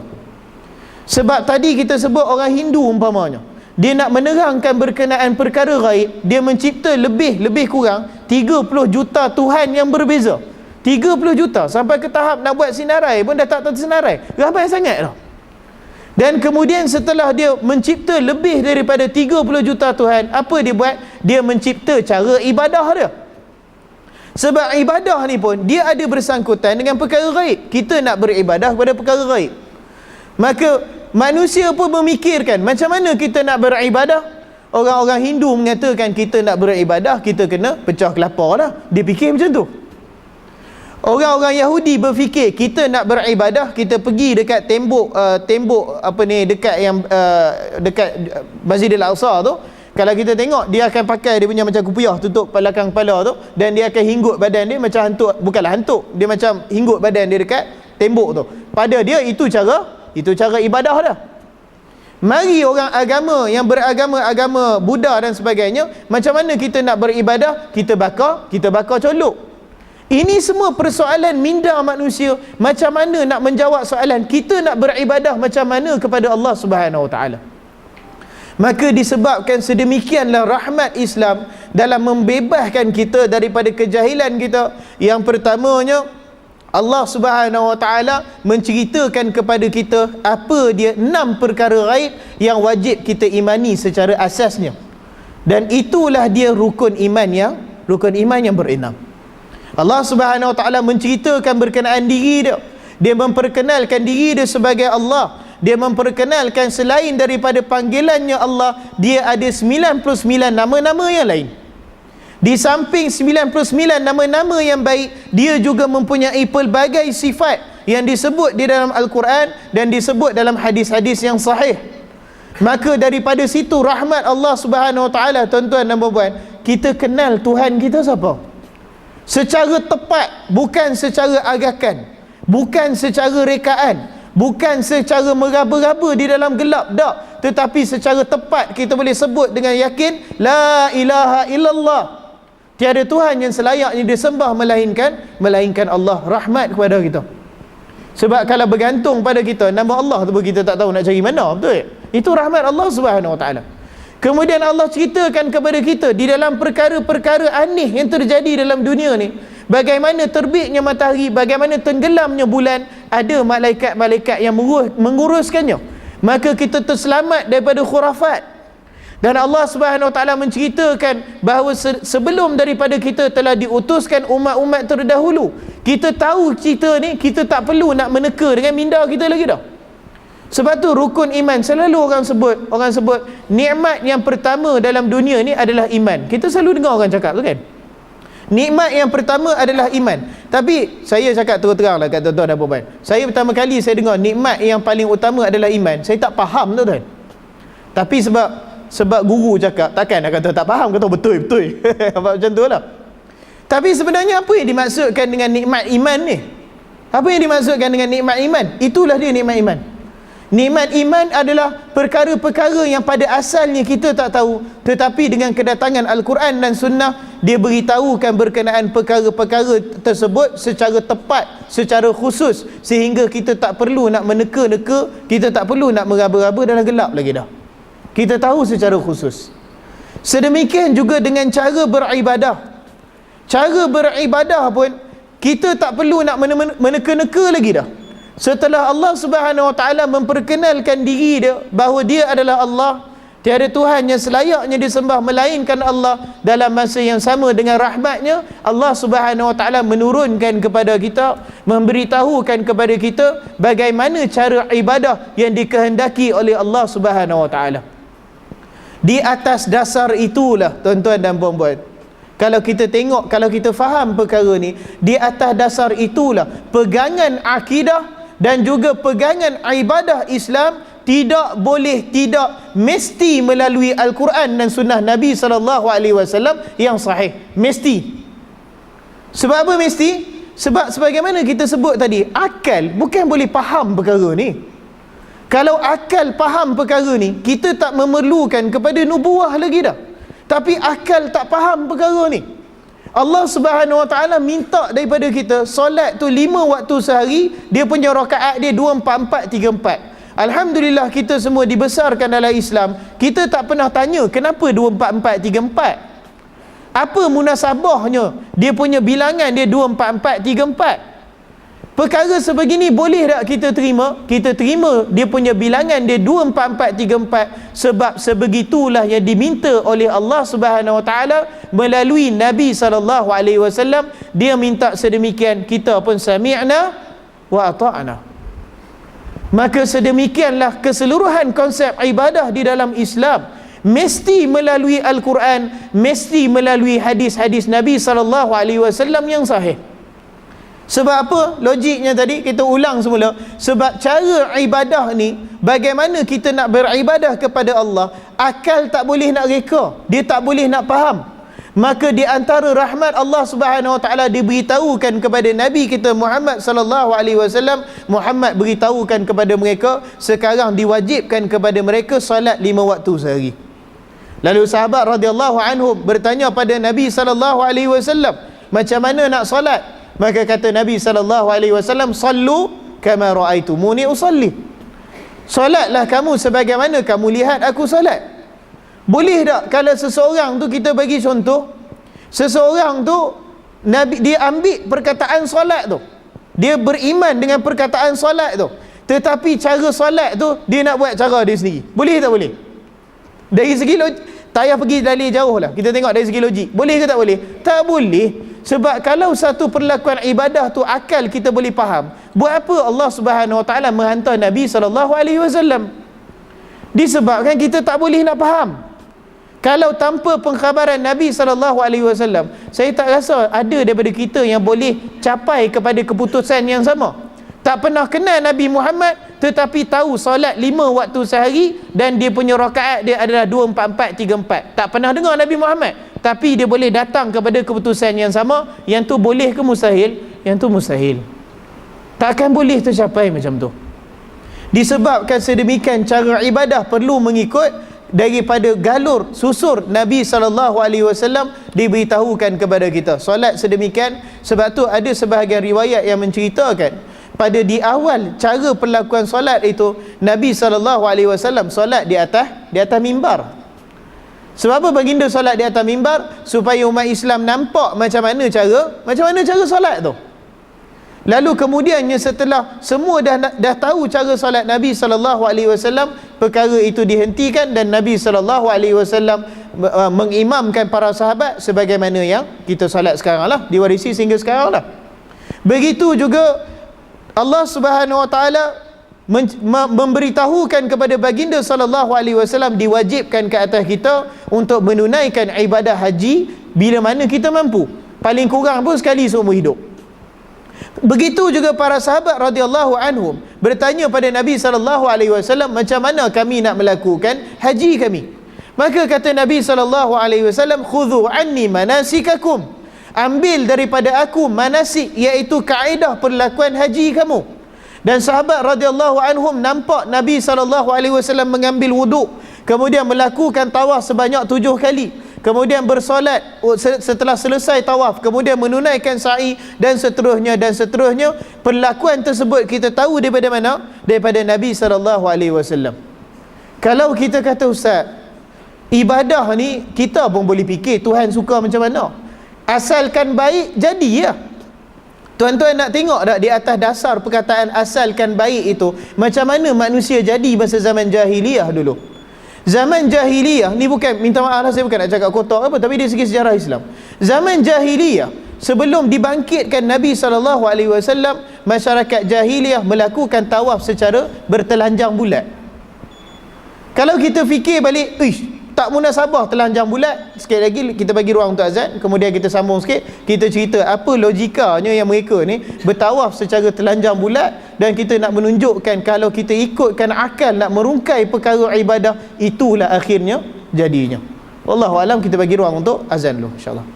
[SPEAKER 1] Sebab tadi kita sebut orang Hindu umpamanya, dia nak menerangkan berkenaan perkara gaib, dia mencipta lebih kurang 30 juta Tuhan yang berbeza. 30 juta, sampai ke tahap nak buat sinarai pun dah tak tersenarai. Ramai sangat dah. Dan kemudian setelah dia mencipta lebih daripada 30 juta Tuhan, apa dia buat? Dia mencipta cara ibadah dia. Sebab ibadah ni pun dia ada bersangkutan dengan perkara gaib. Kita nak beribadah kepada perkara gaib, maka manusia pun memikirkan macam mana kita nak beribadah. Orang-orang Hindu mengatakan kita nak beribadah, kita kena pecah kelapa lah. Dia fikir macam tu. Orang-orang Yahudi berfikir kita nak beribadah, kita pergi dekat tembok apa ni, dekat yang dekat Masjidil Aqsa tu. Kalau kita tengok, dia akan pakai dia punya macam kupiah tutup belakang kepala tu, dan dia akan hinggut badan dia macam hantuk. Bukanlah hantuk, dia macam hinggut badan dia dekat tembok tu. Pada dia itu cara ibadah dah. Mari orang agama yang beragama Buddha dan sebagainya, macam mana kita nak beribadah? Kita bakar colok. Ini semua persoalan minda manusia. Macam mana nak menjawab soalan kita nak beribadah macam mana kepada Allah Subhanahu Wa Taala? Maka disebabkan sedemikianlah rahmat Islam dalam membebaskan kita daripada kejahilan kita. Yang pertamanya, Allah Subhanahu Wa Taala menceritakan kepada kita apa dia 6 perkara gaib yang wajib kita imani secara asasnya. Dan itulah dia rukun iman yang berenam. Allah Subhanahu Wa Taala menceritakan berkenaan diri dia. Dia memperkenalkan diri dia sebagai Allah. Dia memperkenalkan selain daripada panggilannya Allah, dia ada 99 nama-nama yang lain. Di samping 99 nama-nama yang baik, dia juga mempunyai pelbagai sifat yang disebut di dalam Al-Quran dan disebut dalam hadis-hadis yang sahih. Maka daripada situ rahmat Allah Subhanahu Wa Taala, tuan-tuan dan puan-puan, kita kenal Tuhan kita siapa secara tepat, bukan secara agakan, bukan secara rekaan, bukan secara meraba-raba di dalam gelap, tak, tetapi secara tepat kita boleh sebut dengan yakin, la ilaha illallah, tiada Tuhan yang selayaknya disembah melainkan Allah. Rahmat kepada kita. Sebab kalau bergantung pada kita nama Allah tu, kita tak tahu nak cari mana, betul? Itu rahmat Allah Subhanahu Wa Taala. Kemudian Allah ceritakan kepada kita di dalam perkara-perkara aneh yang terjadi dalam dunia ni, bagaimana terbitnya matahari, bagaimana tenggelamnya bulan, ada malaikat-malaikat yang menguruskannya. Maka kita terselamat daripada khurafat. Dan Allah Subhanahu Wa Taala menceritakan bahawa sebelum daripada kita telah diutuskan umat-umat terdahulu. Kita tahu cerita ni, kita tak perlu nak meneka dengan minda kita lagi dah. Sebab tu rukun iman selalu orang sebut nikmat yang pertama dalam dunia ni adalah iman. Kita selalu dengar orang cakap tu kan, nikmat yang pertama adalah iman. Tapi saya cakap terang-terang lah kat tuan-tuan dan puan-puan, saya pertama kali saya dengar nikmat yang paling utama adalah iman, saya tak faham tuan-tuan. Tapi sebab guru cakap, takkan nak kata tak faham, kata betul macam tu lah. Tapi sebenarnya apa yang dimaksudkan dengan nikmat iman ni? Apa yang dimaksudkan dengan nikmat iman? Itulah dia nikmat iman. Nikmat iman adalah perkara-perkara yang pada asalnya kita tak tahu, tetapi dengan kedatangan Al-Quran dan Sunnah, dia beritahukan berkenaan perkara-perkara tersebut secara tepat, secara khusus, sehingga kita tak perlu nak meneka-neka, kita tak perlu nak meraba-raba dalam gelap lagi dah. Kita tahu secara khusus. Sedemikian juga dengan cara beribadah. Cara beribadah pun kita tak perlu nak meneka-neka lagi dah. Setelah Allah Subhanahu Wa Taala memperkenalkan diri dia bahawa dia adalah Allah, tiada Tuhan yang selayaknya disembah melainkan Allah, dalam masa yang sama dengan rahmatnya, Allah Subhanahu Wa Taala menurunkan kepada kita, memberitahukan kepada kita bagaimana cara ibadah yang dikehendaki oleh Allah Subhanahu Wa Taala. Di atas dasar itulah tuan-tuan dan puan-puan, kalau kita tengok, kalau kita faham perkara ni, di atas dasar itulah pegangan akidah dan juga pegangan ibadah Islam tidak boleh tidak mesti melalui Al-Quran dan Sunnah Nabi SAW yang sahih. Mesti. Sebab apa mesti? Sebab sebagaimana kita sebut tadi, akal bukan boleh faham perkara ni. Kalau akal faham perkara ni, kita tak memerlukan kepada nubuah lagi dah. Tapi akal tak faham perkara ni. Allah Subhanahu Wa Taala minta daripada kita solat tu 5 waktu sehari, dia punya rakaat dia 2, 4, 4, 3, 4. Alhamdulillah kita semua dibesarkan dalam Islam, kita tak pernah tanya kenapa 2, 4, 4, 3, 4. Apa munasabahnya dia punya bilangan dia 2, 4, 4, 3, 4? Perkara sebegini boleh tak kita terima? Kita terima dia punya bilangan dia 2, 4, 4, 3, 4, sebab sebegitulah yang diminta oleh Allah Subhanahu Wa Taala melalui Nabi SAW. Dia minta sedemikian, kita pun sami'na wa ata'na. Maka sedemikianlah keseluruhan konsep ibadah di dalam Islam, mesti melalui Al-Quran, mesti melalui hadis-hadis Nabi SAW yang sahih. Sebab apa? Logiknya tadi kita ulang semula. Sebab cara ibadah ni, bagaimana kita nak beribadah kepada Allah, akal tak boleh nak reka, dia tak boleh nak faham. Maka di antara rahmat Allah Subhanahu Wa Taala diberitahukan kepada Nabi kita Muhammad sallallahu alaihi wasallam, Muhammad beritahukan kepada mereka, sekarang diwajibkan kepada mereka solat 5 waktu sehari. Lalu sahabat radhiyallahu anhum bertanya pada Nabi sallallahu alaihi wasallam, macam mana nak solat? Maka kata Nabi SAW, sallu kama ra'aitumuni usalli. Solatlah kamu sebagaimana kamu lihat aku solat. Boleh tak kalau seseorang tu, kita bagi contoh, seseorang tu Nabi dia ambil perkataan solat tu, dia beriman dengan perkataan solat tu, tetapi cara solat tu dia nak buat cara dia sendiri. Boleh tak boleh? Dari segi logik, tak payah pergi dalil jauh lah, kita tengok dari segi logik. Boleh ke tak boleh? Tak boleh. Sebab kalau satu perlakuan ibadah tu akal kita boleh faham, buat apa Allah Subhanahu Wa Taala menghantar Nabi SAW? Disebabkan kita tak boleh nak faham. Kalau tanpa pengkhabaran Nabi SAW, saya tak rasa ada daripada kita yang boleh capai kepada keputusan yang sama. Tak pernah kenal Nabi Muhammad, tetapi tahu solat 5 waktu sehari dan dia punya rakaat dia adalah 2, 4, 4, 3, 4. Tak pernah dengar Nabi Muhammad, tapi dia boleh datang kepada keputusan yang sama. Yang tu boleh ke mustahil? Yang tu mustahil. Takkan boleh tercapai macam tu. Disebabkan sedemikian cara ibadah perlu mengikut daripada galur susur Nabi SAW diberitahukan kepada kita. Solat sedemikian. Sebab tu ada sebahagian riwayat yang menceritakan pada di awal cara perlakuan solat itu, Nabi SAW solat di atas mimbar. Sebab apa baginda solat di atas mimbar? Supaya umat Islam nampak macam mana cara solat tu. Lalu kemudiannya setelah semua dah tahu cara solat Nabi SAW, perkara itu dihentikan dan Nabi SAW mengimamkan para sahabat sebagaimana yang kita solat sekarang lah, diwarisi sehingga sekarang lah. Begitu juga Allah Subhanahu Wa Taala memberitahukan kepada baginda SAW, diwajibkan ke atas kita untuk menunaikan ibadah haji bila mana kita mampu, paling kurang pun sekali seumur hidup. Begitu juga para sahabat radhiyallahu anhum bertanya pada Nabi SAW, macam mana kami nak melakukan haji kami? Maka kata Nabi SAW, khudhu anni manasikakum, ambil daripada aku manasik, iaitu kaedah perlakuan haji kamu. Dan sahabat radhiyallahu anhum nampak Nabi SAW mengambil wuduk, kemudian melakukan tawaf sebanyak 7 kali, kemudian bersolat setelah selesai tawaf, kemudian menunaikan sa'i dan seterusnya dan seterusnya. Perlakuan tersebut kita tahu daripada mana? Daripada Nabi SAW. Kalau kita kata, ustaz, ibadah ni kita pun boleh fikir Tuhan suka macam mana, asalkan baik jadi ya. Tuan-tuan nak tengok tak di atas dasar perkataan asalkan baik itu, macam mana manusia jadi masa zaman jahiliyah dulu. Zaman jahiliyah ni, bukan, minta maaf lah, saya bukan nak cakap kotor apa, tapi dari segi sejarah Islam, zaman jahiliyah sebelum dibangkitkan Nabi SAW, masyarakat jahiliyah melakukan tawaf secara bertelanjang bulat. Kalau kita fikir balik, tak munasabah telanjang bulat. Sekali lagi kita bagi ruang untuk azan, kemudian kita sambung sikit, kita cerita apa logikanya yang mereka ni bertawaf secara telanjang bulat, dan kita nak menunjukkan kalau kita ikutkan akal nak merungkai perkara ibadah, itulah akhirnya jadinya. Wallahu alam, kita bagi ruang untuk azan dulu insya-Allah.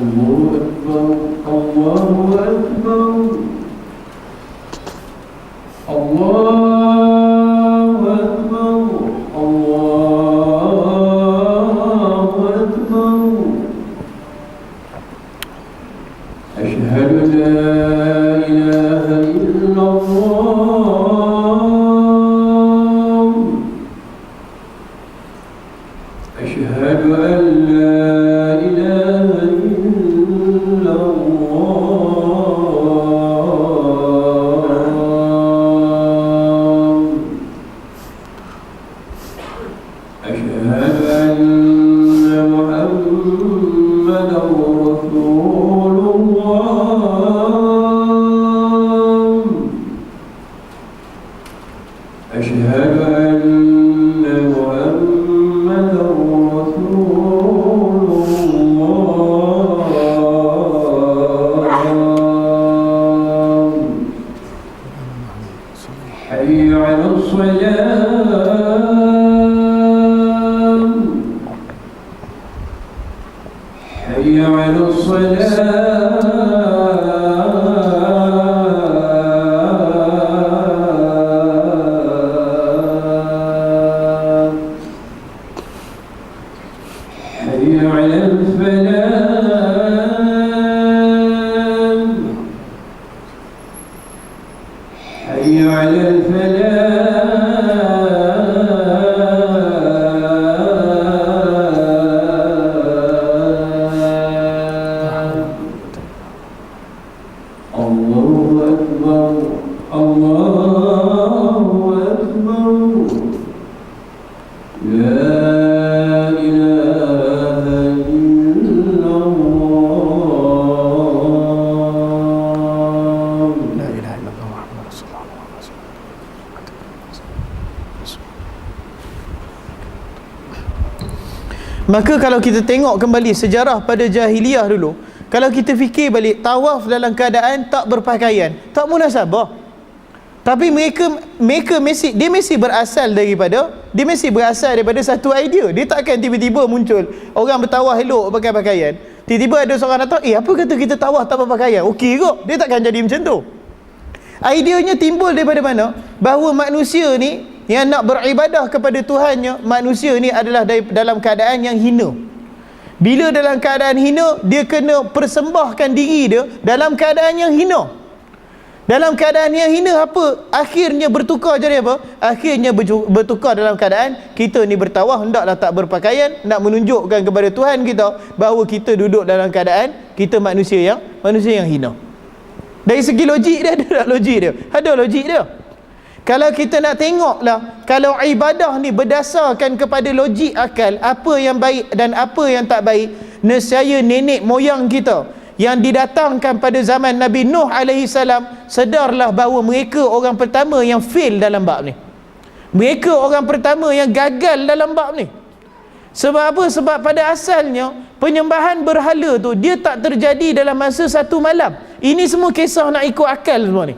[SPEAKER 2] Allahu Akbar, Allahu Akbar, Allahu Akbar, Allahu Akbar. Asyhadu an la ilaha illallah, asyhadu an la
[SPEAKER 1] Maka kalau kita tengok kembali sejarah pada jahiliyah dulu, kalau kita fikir balik, tawaf dalam keadaan tak berpakaian, tak munasabah. Tapi mereka mesti berasal daripada satu idea. Dia takkan tiba-tiba muncul orang bertawaf elok pakai pakaian, tiba-tiba ada seorang datang, apa kata kita tawaf tak berpakaian, okey kot. Dia takkan jadi macam tu. Ideanya timbul daripada mana? Bahawa manusia ni yang nak beribadah kepada Tuhannya, manusia ni adalah dalam keadaan yang hina. Bila dalam keadaan hina, dia kena persembahkan diri dia dalam keadaan yang hina. Dalam keadaan yang hina apa? Akhirnya bertukar jadi apa? Akhirnya bertukar dalam keadaan kita ni bertawaf hendaklah tak berpakaian, nak menunjukkan kepada Tuhan kita bahawa kita duduk dalam keadaan kita manusia yang hina. Dari segi logik dia, ada tak logik dia? Ada logik dia. Kalau kita nak tengoklah, kalau ibadah ni berdasarkan kepada logik akal, apa yang baik dan apa yang tak baik, nescaya nenek moyang kita yang didatangkan pada zaman Nabi Nuh AS, sedarlah bahawa mereka orang pertama yang fail dalam bab ni. Mereka orang pertama yang gagal dalam bab ni. Sebab apa? Sebab pada asalnya penyembahan berhala tu dia tak terjadi dalam masa satu malam. Ini semua kisah nak ikut akal semua ni.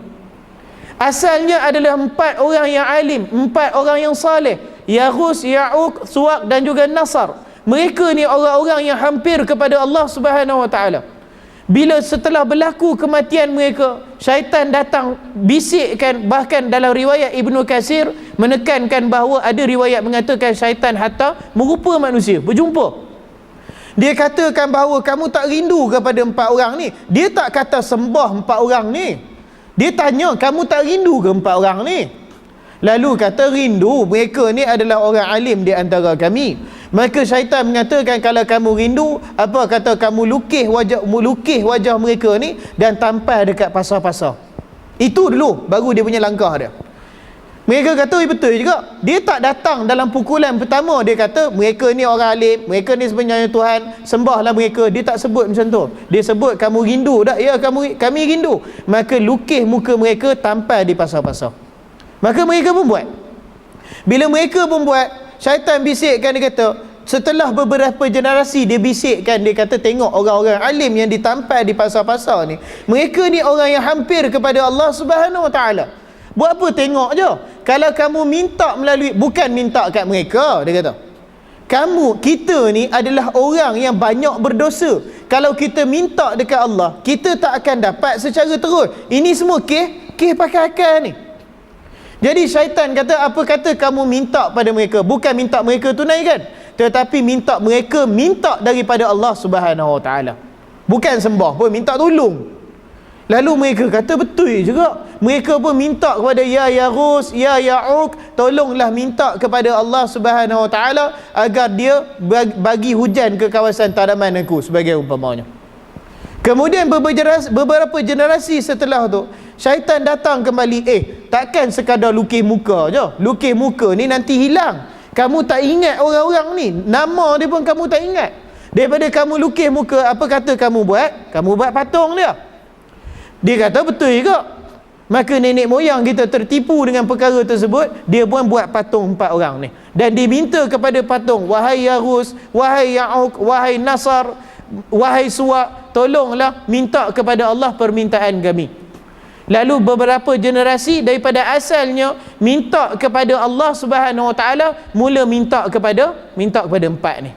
[SPEAKER 1] Asalnya adalah 4 orang yang alim, 4 orang yang saleh Yaghus, Ya'uq, Suwaq dan juga Nasar. Mereka ni orang-orang yang hampir kepada Allah Subhanahu wa taala. Bila setelah berlaku kematian mereka, syaitan datang bisikkan, bahkan dalam riwayat Ibnu Katsir menekankan bahawa ada riwayat mengatakan syaitan hatta merupa manusia, berjumpa. Dia katakan bahawa kamu tak rindu kepada 4 orang ni. Dia tak kata sembah 4 orang ni. Dia tanya, kamu tak rindu ke 4 orang ni? Lalu kata, rindu, mereka ni adalah orang alim di antara kami. Maka syaitan mengatakan, kalau kamu rindu, apa kata kamu lukis wajah mereka ni dan tampal dekat pasar-pasar. Itu dulu, baru dia punya langkah dia. Mereka kata, betul juga. Dia tak datang dalam pukulan pertama. Dia kata, mereka ni orang alim, mereka ni sebenarnya Tuhan, sembahlah mereka. Dia tak sebut macam tu. Dia sebut, kamu rindu tak? Ya, kami rindu. Maka lukis muka mereka, tampal di pasar-pasar. Maka mereka pun buat. Bila mereka pun buat, syaitan bisikkan, dia kata, setelah beberapa generasi dia bisikkan, dia kata, tengok orang-orang alim yang ditampal di pasar-pasar ni, mereka ni orang yang hampir kepada Allah Subhanahu wa taala. Buat apa tengok je? Kalau kamu minta melalui, bukan minta kat mereka, dia kata, kita ni adalah orang yang banyak berdosa. Kalau kita minta dekat Allah, kita tak akan dapat secara terus. Ini semua kes pakai akal ni. Jadi syaitan kata, apa kata kamu minta pada mereka, bukan minta mereka tunaikan, tetapi minta mereka minta daripada Allah Subhanahu wa taala. Bukan sembah pun, minta tolong. Lalu mereka kata, betul juga. Mereka pun minta kepada Ya Yaghus, Ya Ya'uq, tolonglah minta kepada Allah Subhanahu wa taala agar dia bagi hujan ke kawasan tanaman aku, sebagai umpamanya. Kemudian beberapa generasi setelah tu, syaitan datang kembali. Takkan sekadar lukis muka je. Lukis muka ni nanti hilang. Kamu tak ingat orang-orang ni, nama dia pun kamu tak ingat. Daripada kamu lukis muka, apa kata kamu buat? Kamu buat patung dia. Dia kata, betul juga. Maka nenek moyang kita tertipu dengan perkara tersebut. Dia pun buat patung 4 orang ni. Dan diminta kepada patung, wahai Yaghus, wahai Ya'uq, wahai Nasar, wahai Suwaq, tolonglah minta kepada Allah permintaan kami. Lalu beberapa generasi daripada asalnya minta kepada Allah Subhanahu wa taala, mula minta kepada 4 ni.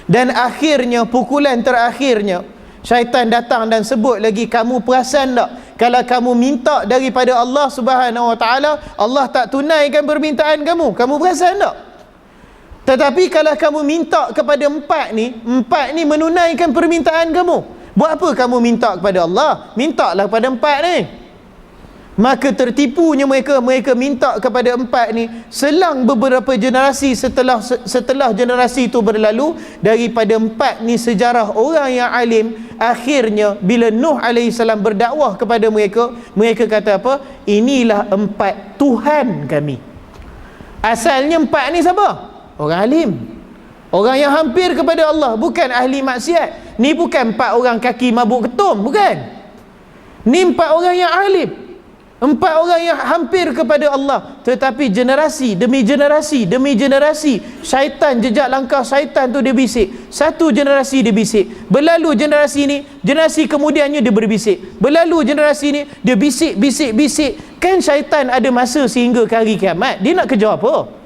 [SPEAKER 1] Dan akhirnya, pukulan terakhirnya, syaitan datang dan sebut lagi, kamu perasan tak, kalau kamu minta daripada Allah Subhanahu wa taala, Allah tak tunaikan permintaan kamu. Kamu perasan tak? Tetapi kalau kamu minta kepada 4 ni menunaikan permintaan kamu. Buat apa kamu minta kepada Allah? Mintalah kepada 4 ni. Maka tertipunya mereka minta kepada 4 ni. Selang beberapa generasi setelah generasi itu berlalu, daripada 4 ni sejarah orang yang alim, akhirnya bila Nuh AS berdakwah kepada mereka, mereka kata apa? Inilah 4 Tuhan kami. Asalnya 4 ni siapa? Orang alim, orang yang hampir kepada Allah, bukan ahli maksiat. Ni bukan 4 orang kaki mabuk ketum, bukan. Ni 4 orang yang alim, 4 orang yang hampir kepada Allah. Tetapi generasi demi generasi, syaitan, jejak langkah syaitan tu dia bisik. Satu generasi dia bisik, berlalu generasi ni, generasi kemudiannya dia berbisik, berlalu generasi ni, dia bisik. Kan syaitan ada masa sehingga ke hari kiamat. Dia nak kerja apa?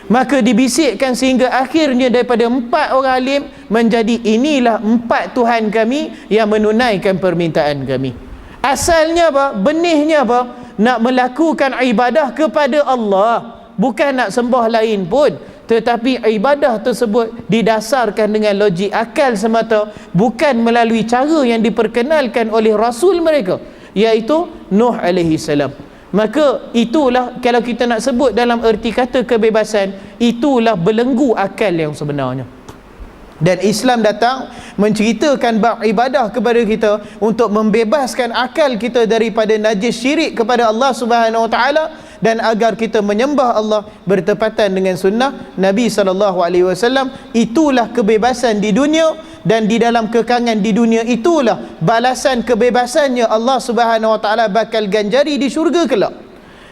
[SPEAKER 1] Maka dibisikkan sehingga akhirnya daripada 4 orang alim menjadi inilah 4 Tuhan kami yang menunaikan permintaan kami. Asalnya apa? Benihnya apa? Nak melakukan ibadah kepada Allah, bukan nak sembah lain pun. Tetapi ibadah tersebut didasarkan dengan logik akal semata, bukan melalui cara yang diperkenalkan oleh Rasul mereka, iaitu Nuh AS. Maka itulah, kalau kita nak sebut dalam erti kata kebebasan, itulah belenggu akal yang sebenarnya. Dan Islam datang menceritakan bab ibadah kepada kita untuk membebaskan akal kita daripada najis syirik kepada Allah Subhanahu wa taala, dan agar kita menyembah Allah bertepatan dengan sunnah Nabi SAW. Itulah kebebasan di dunia, dan di dalam kekangan di dunia itulah balasan kebebasannya Allah Subhanahu wa taala bakal ganjari di syurga kelak.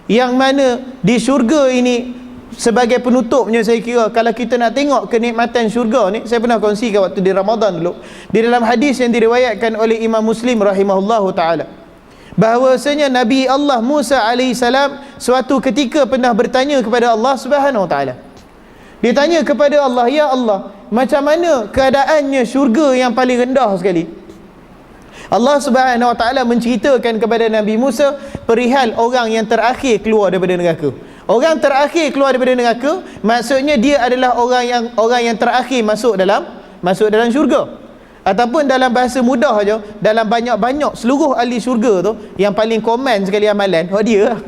[SPEAKER 1] Yang mana di syurga ini, sebagai penutupnya, saya kira kalau kita nak tengok kenikmatan syurga ni, saya pernah kongsikan waktu di Ramadan dulu, di dalam hadis yang diriwayatkan oleh Imam Muslim rahimahullahu taala, bahawasanya Nabi Allah Musa alaihissalam suatu ketika pernah bertanya kepada Allah Subhanahu Wa Taala. Dia tanya kepada Allah, ya Allah, macam mana keadaannya syurga yang paling rendah sekali? Allah Subhanahu Wa Taala menceritakan kepada Nabi Musa perihal orang yang terakhir keluar daripada neraka. Orang terakhir keluar daripada neraka, maksudnya dia adalah orang yang terakhir masuk dalam syurga. Ataupun dalam bahasa mudah aja, dalam banyak-banyak seluruh ahli syurga tu, yang paling komen sekali amalan dia lah.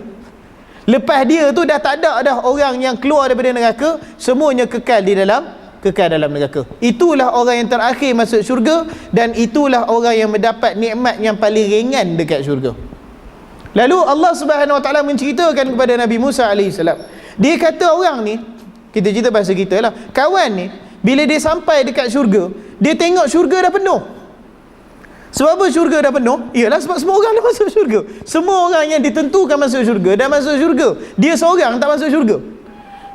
[SPEAKER 1] Lepas dia tu dah tak ada dah orang yang keluar daripada neraka, semuanya kekal dalam neraka. Itulah orang yang terakhir masuk syurga, dan itulah orang yang mendapat nikmat yang paling ringan dekat syurga. Lalu Allah Subhanahu Wa Taala menceritakan kepada Nabi Musa alaihissalam. Dia kata orang ni, kita cerita bahasa kita lah, kawan ni bila dia sampai dekat syurga, dia tengok syurga dah penuh. Sebab apa syurga dah penuh? Ialah sebab semua orang dah masuk syurga. Semua orang yang ditentukan masuk syurga dah masuk syurga. Dia seorang tak masuk syurga.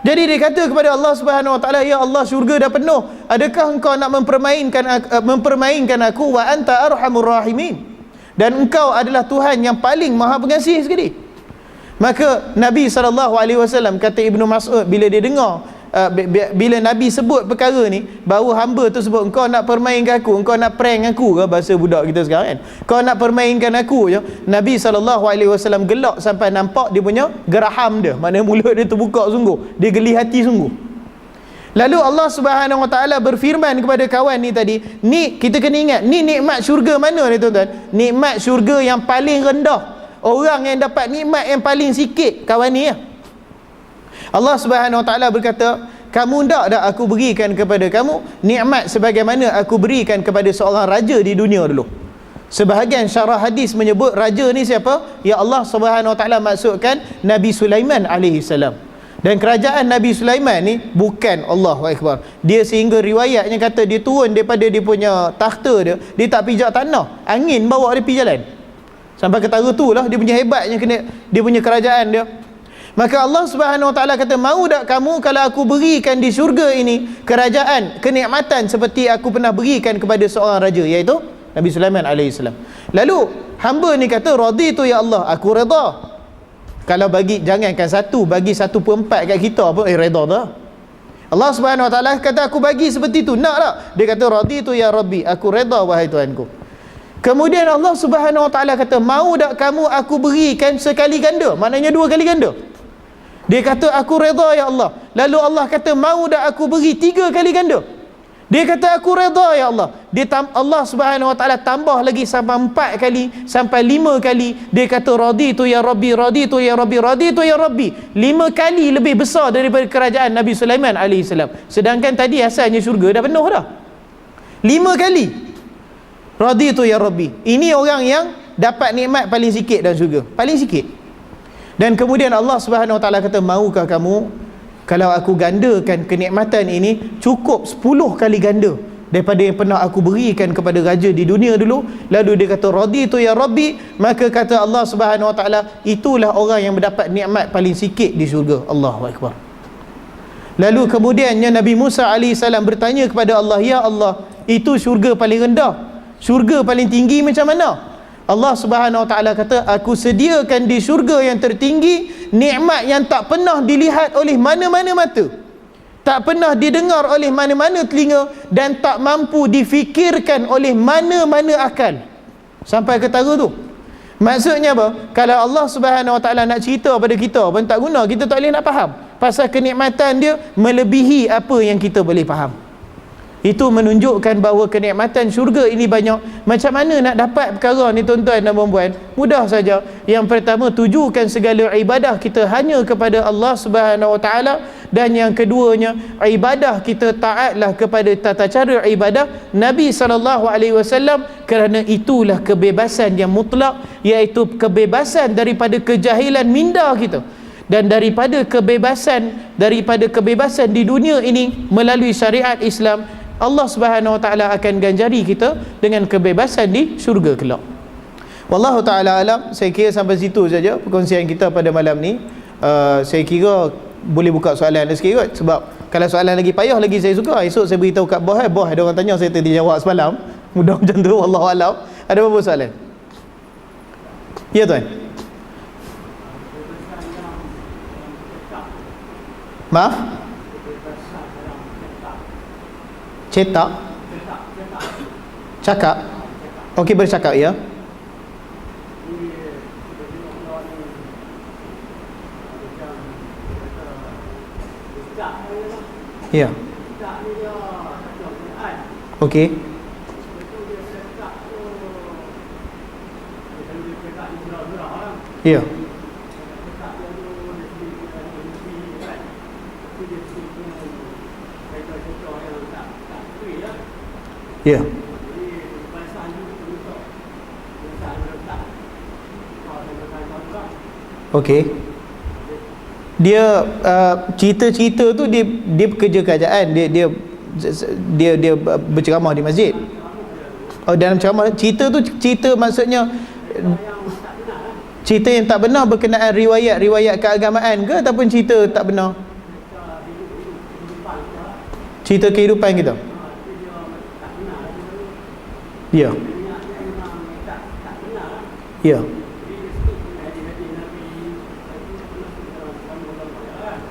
[SPEAKER 1] Jadi dia kata kepada Allah Subhanahu Wa Taala, ya Allah, syurga dah penuh. Adakah engkau nak mempermainkan aku? Wa anta arhamur rahimin. Dan engkau adalah Tuhan yang paling maha pengasih sekali. Maka Nabi SAW, kata Ibnu Mas'ud, bila dia dengar bila Nabi sebut perkara ni, baru hamba tu sebut, engkau nak permainkan aku, engkau nak prank aku ke, bahasa budak kita sekarang kan, kau nak permainkan aku je. Nabi SAW gelak sampai nampak dia punya geraham dia, maknanya mulut dia terbuka sungguh, dia geli hati sungguh. Lalu Allah Subhanahu Wa Taala berfirman kepada kawan ni tadi, ni kita kena ingat, ni nikmat syurga mana ni tuan-tuan? Nikmat syurga yang paling rendah. Orang yang dapat nikmat yang paling sikit kawan ni ya. Allah Subhanahu Wa Taala berkata, kamu tak aku berikan kepada kamu nikmat sebagaimana aku berikan kepada seorang raja di dunia dulu. Sebahagian syarah hadis menyebut raja ni siapa? Ya Allah Subhanahu Wa Taala maksudkan Nabi Sulaiman alaihi salam. Dan kerajaan Nabi Sulaiman ni bukan, Allahu Akbar, dia sehingga riwayatnya kata dia turun daripada dia punya takhta dia tak pijak tanah, angin bawa dia pergi jalan. Sampai ketara tu lah dia punya hebatnya dia punya kerajaan dia. Maka Allah Subhanahu Wa Taala kata, mau tak kamu kalau aku berikan di syurga ini kerajaan, kenikmatan seperti aku pernah berikan kepada seorang raja, iaitu Nabi Sulaiman AS. Lalu hamba ni kata, raditu ya Allah, aku redha. Kalau bagi, jangankan satu, bagi 1/4 kat kita pun redha dah. Allah Subhanahu Wa Taala kata, aku bagi seperti tu, nak tak? Dia kata, raditu ya Rabbi, aku redha wahai Tuhanku. Kemudian Allah Subhanahu Wa Taala kata, mau tak kamu aku berikan sekali ganda, maknanya 2 kali ganda. Dia kata, aku redha ya Allah. Lalu Allah kata, mau tak aku beri 3 kali ganda? Dia kata, aku redha ya Allah. Allah Subhanahu Wa Taala tambah lagi sampai 4 kali, sampai 5 kali. Dia kata, raditu ya Rabbi, raditu ya Rabbi, raditu ya Rabbi. 5 kali lebih besar daripada kerajaan Nabi Sulaiman AS. Sedangkan tadi asalnya syurga dah penuh dah. 5 kali raditu ya Rabbi. Ini orang yang dapat nikmat paling sikit dalam syurga, paling sikit. Dan kemudian Allah Subhanahu Wa Taala kata, maukah kamu kalau aku gandakan kenikmatan ini cukup 10 kali ganda daripada yang pernah aku berikan kepada raja di dunia dulu? Lalu dia kata, raditu ya Rabbi. Maka kata Allah Subhanahu Wa Taala, itulah orang yang mendapat nikmat paling sikit di syurga. Allahu Akbar. Lalu kemudiannya Nabi Musa AS bertanya kepada Allah, ya Allah, itu syurga paling rendah, syurga paling tinggi macam mana? Allah Subhanahu Wa Taala kata, aku sediakan di syurga yang tertinggi nikmat yang tak pernah dilihat oleh mana-mana mata, tak pernah didengar oleh mana-mana telinga, dan tak mampu difikirkan oleh mana-mana akal. Sampai ke tara tu. Maksudnya apa? Kalau Allah Subhanahu Wa Taala nak cerita pada kita pun tak guna, kita tak boleh nak faham, pasal kenikmatan dia melebihi apa yang kita boleh faham. Itu menunjukkan bahawa kenikmatan syurga ini banyak. Macam mana nak dapat perkara ni tuan-tuan dan puan-puan? Mudah saja. Yang pertama, tujukan segala ibadah kita hanya kepada Allah Subhanahu Wa Taala. Dan yang keduanya, ibadah kita taatlah kepada tata cara ibadah Nabi SAW, kerana itulah kebebasan yang mutlak, iaitu kebebasan daripada kejahilan minda kita, dan daripada kebebasan di dunia ini melalui syariat Islam. Allah Subhanahu Wa Taala akan ganjari kita dengan kebebasan di syurga kelak. Wallahu taala alam. Saya kira sampai situ saja perkongsian kita pada malam ni. Saya kira boleh buka soalan sikit kot, sebab kalau soalan lagi payah lagi saya suka. Esok saya beritahu kat bos, bos ada orang tanya, saya tadi jawab semalam. Mudah macam tu, wallahu alam. Ada apa soalan? Ya tuan. Maaf? Cetak? Cakap? Okey, bercakap ya. Ya. Okey. Ya. Ya. Okey. Dia cerita-cerita tu dia bekerja kerajaan, dia berceramah di masjid. Oh, dalam ceramah cerita tu, cerita maksudnya cerita yang tak benar berkenaan riwayat keagamaan ke ataupun cerita tak benar? Cerita kehidupan kita. Ya. Ya.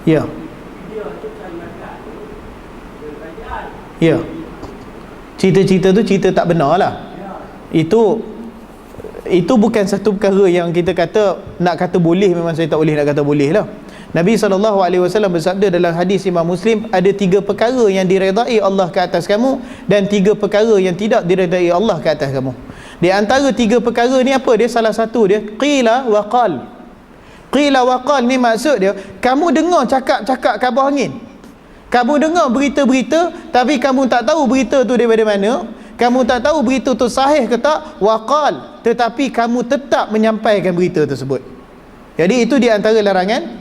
[SPEAKER 1] Ya. Ya. Cerita-cerita tu cerita tak benar lah. Itu bukan satu perkara yang kita kata nak kata boleh, memang saya tak boleh nak kata boleh lah. Nabi SAW bersabda dalam hadis Imam Muslim, ada 3 perkara yang diredai Allah ke atas kamu dan 3 perkara yang tidak diredai Allah ke atas kamu. Di antara 3 perkara ni apa dia? Salah satu dia qila wa qal. Qila wa qal ni maksud dia, kamu dengar cakap-cakap kabar angin, kamu dengar berita-berita tapi kamu tak tahu berita tu daripada mana, kamu tak tahu berita tu sahih ke tak, wa qal, tetapi kamu tetap menyampaikan berita tersebut. Jadi itu di antara larangan